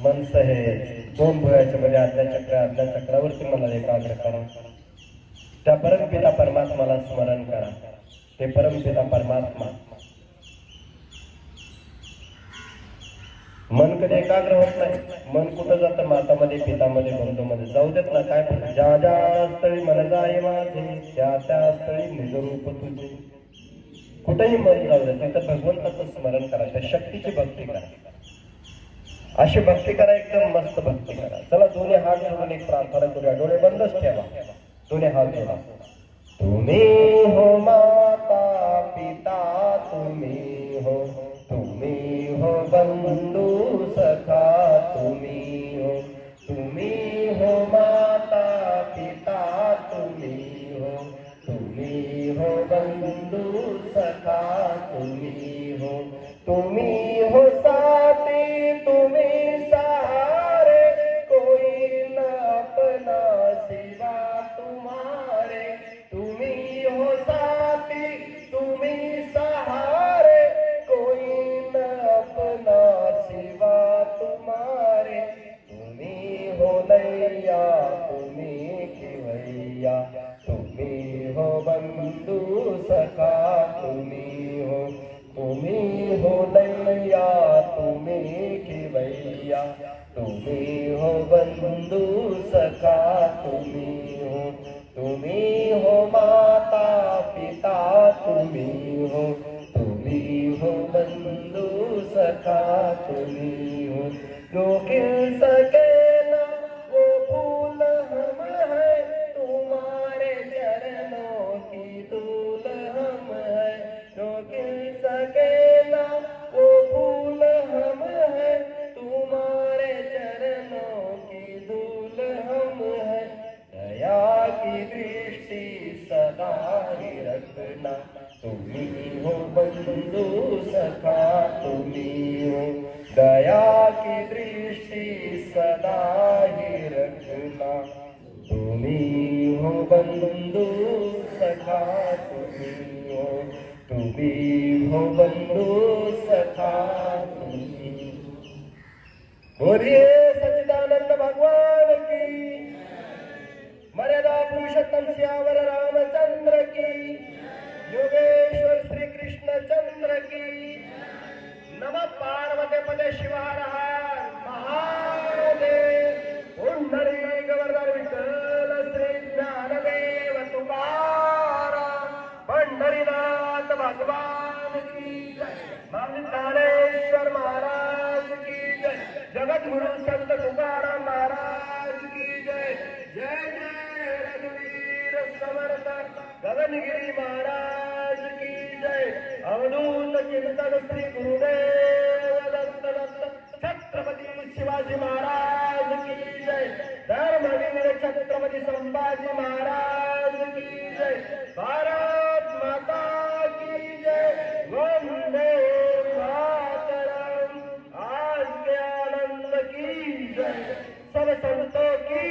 मन सहेज 2 भुवयाच्या मध्ये आतल्या चक्रावरती मला एकाग्र करा. त्या परमपिता परमात्माला स्मरण करा. ते परमपिता परमात्मा, मन कधी एकाग्र होत नाही. मन कुठं जातं? मातामध्ये, पितामध्ये, बंधूमध्ये. जाऊ देत ना, काय ज्या ज्या स्थळी मन जाय माझे, त्या त्या स्थळी निजरूप तुझे. कुठेही मन जाऊ दे, तिथं भगवंताचं स्मरण करा, त्या शक्तीची भक्ती करा. अशी भक्ती करा, एकदम मस्त भक्ती करा. चला, दोन्ही हात जोडून एक प्रार्थना करूया. डोळे बंदच ठेवा, दोन्ही हात जोडा. तुम्ही हो माता पिता, तुम्ही हो बंधू सखा, तुम्ही हो माता पिता, तुम्ही हो बंधू सखा, तुम्ही हो साथी, तुम्ही सहारे, कोई न अपना तुम्ही हो बंधू सखा, तुम्ही हो माता पिता, तुम्ही हो बंधू सखा, तुम्ही हो जो खिल सके ना वो फूल हम है, तुम्हारे चरणों की धूल हम है, जो खिल सके ना वो फूल हम है, तुम्हारे चरणों की धूल हम है, दया की दृष्टि सदा ही रखना, तुम्ही हो बंधू सखा, तुम्ही हो दया की दृष्टि सदा ही रखना, तुम्ही हो बंधू सखा, तुम्ही हो बंधू सखा, तुम्ही बोलिए सच्चिदानंद भगवान की, मर्यादा पुरुषोत्तम श्यावर रामचंद्र की, योगेश्वर श्री कृष्ण चंद्र की, नमः पार्वती पदे शिवार हर महादेव, पुंडरी गवर्धर विठ्ठल श्री ज्ञानदेव तुकाराम, पंढरीनाथ भगवान की जय, ज्ञानेश्वर महाराज की जय, जगत गुरु संत तुकाराम महाराज की जय, जय जय रघुवीर समर्थ गगनगिरी महाराज की जय, अवधूत चिंतन श्री गुरुदेव दत्त दत्त छत्रपती शिवाजी महाराज की जय, धर्मवीर छत्रपती संभाजी महाराज की जय, भारत माता की जय, वंदे मातरम, आज के आनंद की जय, सब संतों की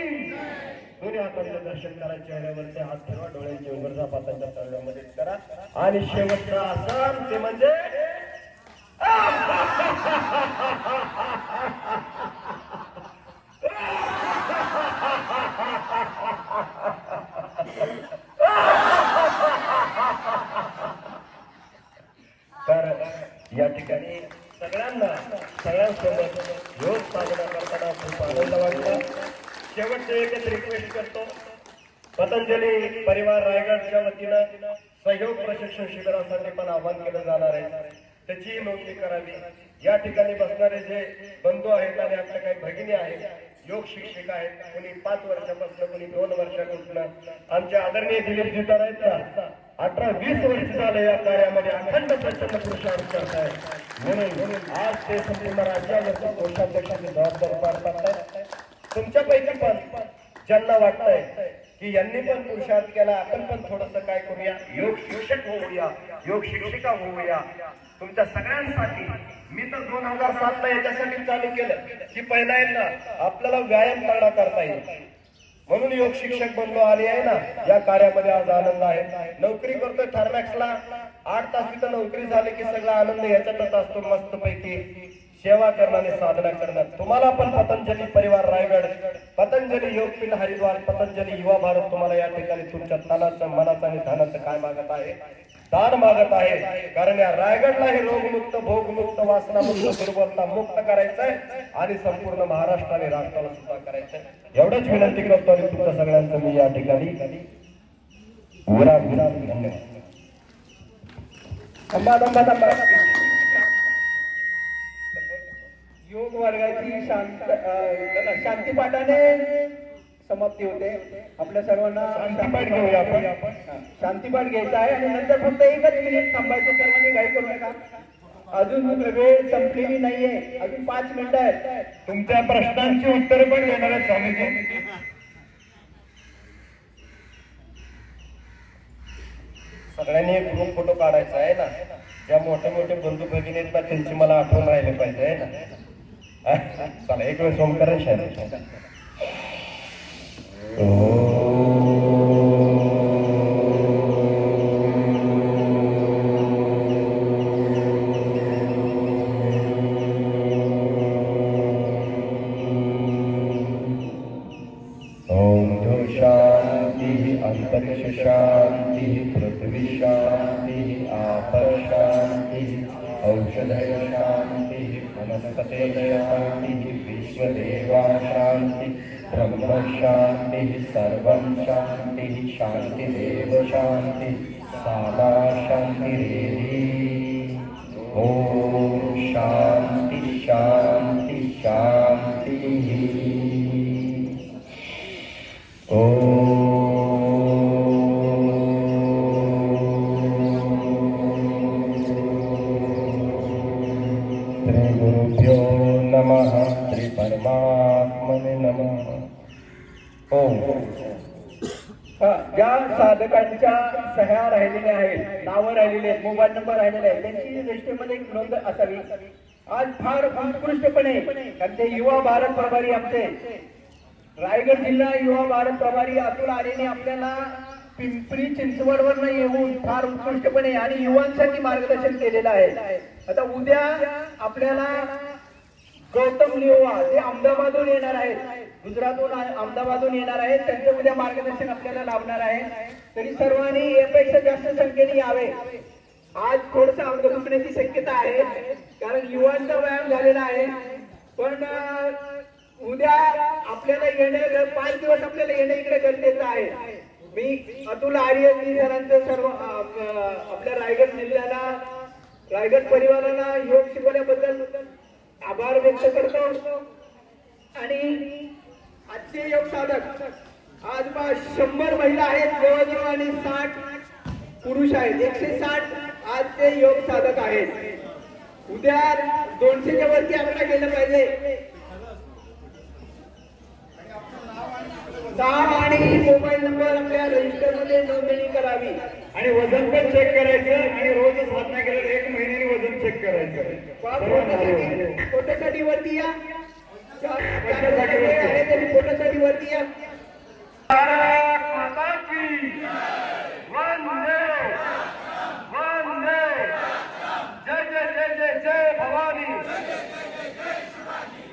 दोन्ही हातांचं दर्शन करा, चेहऱ्यावरचे हात ठेवा, डोळ्यांची उघडझाप हातांच्या तळव्यामध्ये करा आणि शेवटचं आसन ते म्हणजे तर या ठिकाणी सगळ्यांसोबत योग साधना करताना खूप आनंद वाटला. शेवटचं एकच रिक्वेस्ट करतो, पतंजली परिवार रायगडच्या वतीनं सहयोग प्रशिक्षण शिबिरासाठी पण आवाहन केलं जाणार आहे, त्याची नोंदणी करावी. या ठिकाणी बसणारे जे बंधू आहेत आणि आपल्या काही भगिनी आहेत, योग शिक्षिका आहेत, कोणी 5 वर्षापासून, कोणी 2 वर्षापासून, आमचे आदरणीय दिलीपजी तर आहेत ना, 18-20 वर्ष झाले या कार्यामध्ये अखंड प्रचंड पुरुषार्थ करताय. म्हणून आज ते संपूर्ण राज्यावरच्या कोषाध्यक्षाची जबाबदारी पार पाडतायत. तुमच्यापैकी पण ज्यांना वाटतंय की यांनी पण पुरुषार्थ केला, आपण पण थोडस काय करूया, योग शिक्षक होऊया, योग शिक्षिका होऊया. तुमच्या सगळ्यांसाठी मी तर 2007 ला याच्यासाठी चालू केलं की पहिला आहे ना आपल्याला व्यायाम चांगला करता येईल, म्हणून योग शिक्षक बनलो. आणि आहे ना या कार्यामध्ये आज आनंद आहे. नोकरी करतोय थर्मॅक्सला, 8 तास तिथं नोकरी झाली की सगळा आनंद याच्यातच असतो, मस्त पैकी सेवा करणं आणि साधना करणं. तुम्हाला पण पतंजली परिवार रायगड, पतंजली योगपीठ हरिद्वार, पतंजली युवा भारत तुम्हाला या ठिकाणी तुमच्या तनाचं, मनाचं आणि धनाचं काय मागत आहे, दान मागत आहे. कारण या रायगडला हे रोगमुक्त, भोगमुक्त, वासनामुक्त, दुर्बलता मुक्त करायचंय आणि संपूर्ण महाराष्ट्र आणि राष्ट्राला सुद्धा करायचंय. एवढंच विनंती करतो आणि तुमच्या सगळ्यांचं मी या ठिकाणी विराम. धन्यवाद. योग वर्गाची शांतीपाठाने समाप्ती होते. आपल्या सर्वांना शांतीपाठ घेऊया आपण. शांतीपाठ घ्यायचा आहे आणि नंतर फक्त 1 मिनिट थांबायचं. सर्वांनी घाई करू नका, अजून वेळ संपलेली नाहीये, अजून 5 मिनिटं आहेत. तुमच्या प्रश्नांची उत्तरं पण देणार आहेत स्वामीजी. सगळ्यांनी एक ग्रुप फोटो काढायचा आहे ना, ज्या मोठे मोठे बंधू भगिनी आहेत ना त्यांची मला आठवण राहिले पाहिजे आहे ना. चला एक वेळ सोमकरण शांत. ओम शांति, अंतरिक्ष शांति, पृथ्वी शांति, आप शांति, औषधय शांति, वनस्पते शान्तिः विश्वदेवा शान्तिः ब्रह्म शान्तिः सर्वं शान्तिः शान्तिरेव शान्तिः सामा शान्तिरेधि ॐ शान्ति शान्ति शान्तिः श्री गुरुभ्यो नमः श्री परमात्मने नमः ओम ज्या साधकांच्या सह्या राहिलेल्या आहेत, नावं राहिलेली आहेत, मोबाईल नंबर राहिलेले आहेत, त्यांची रजिस्टरमध्ये एक नोंद असावी. आज फार उत्कृष्टपणे कारण ते युवा भारत प्रभारी आमचे रायगड जिल्हा युवा भारत प्रभारी अतुल आरेने आपल्याला पिंपरी चिंचवडवरनं येऊन फार उत्कृष्टपणे आणि युवांसाठी मार्गदर्शन केलेलं आहे. आता उद्या आपल्याला गौतम लिओवा ते अहमदाबादहून येणार आहेत, गुजरातहून अहमदाबादहून येणार आहेत. त्यांचं उद्या मार्गदर्शन आपल्याला लाभणार आहे. तरी सर्वांनी यापेक्षा जास्त संख्येने यावे. आज थोडस अंग दुखण्याची शक्यता आहे कारण युवांचा व्यायाम झालेला आहे. पण उद्या आपल्याला येणं 5 दिवस आपल्याला येणं इकडे गरजेचं आहे. मी अतुल आर्य सरांचं सर्व आपल्या रायगड जिल्ह्याला रायगड परिवाराला योग शिकवल्याबद्दल आभार व्यक्त करतो. आणि आजचे योग साधक आज 100 महिला आहेत जवळजवळ आणि 60 पुरुष आहेत. 160 आजचे योग साधक आहेत. उद्या 200च्या वरती आपल्याला गेलं पाहिजे. नाव आणि मोबाईल नंबर आपल्या रजिस्टर मध्ये नोंदणी करावी आणि वजन पण चेक करायचं आणि रोज साधना केलं 1 महिन्याने वजन चेक करायचं. फोटोसाठी वरती या. फोटोसाठी वरती या. भारत माता की वंदे वंदे जय जय जय जय जय भवानी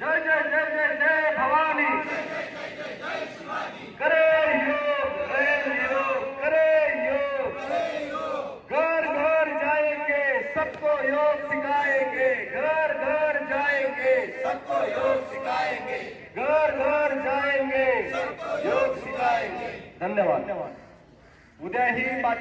जय जय जय जय जय भवानी करे योग करे योग घर घर जाएंगे सबको योग सिखाएंगे घर घर जाएंगे सबको योग सिखाएंगे घर घर जाएंगे योग सिखाएंगे. धन्यवाद. उद्या ही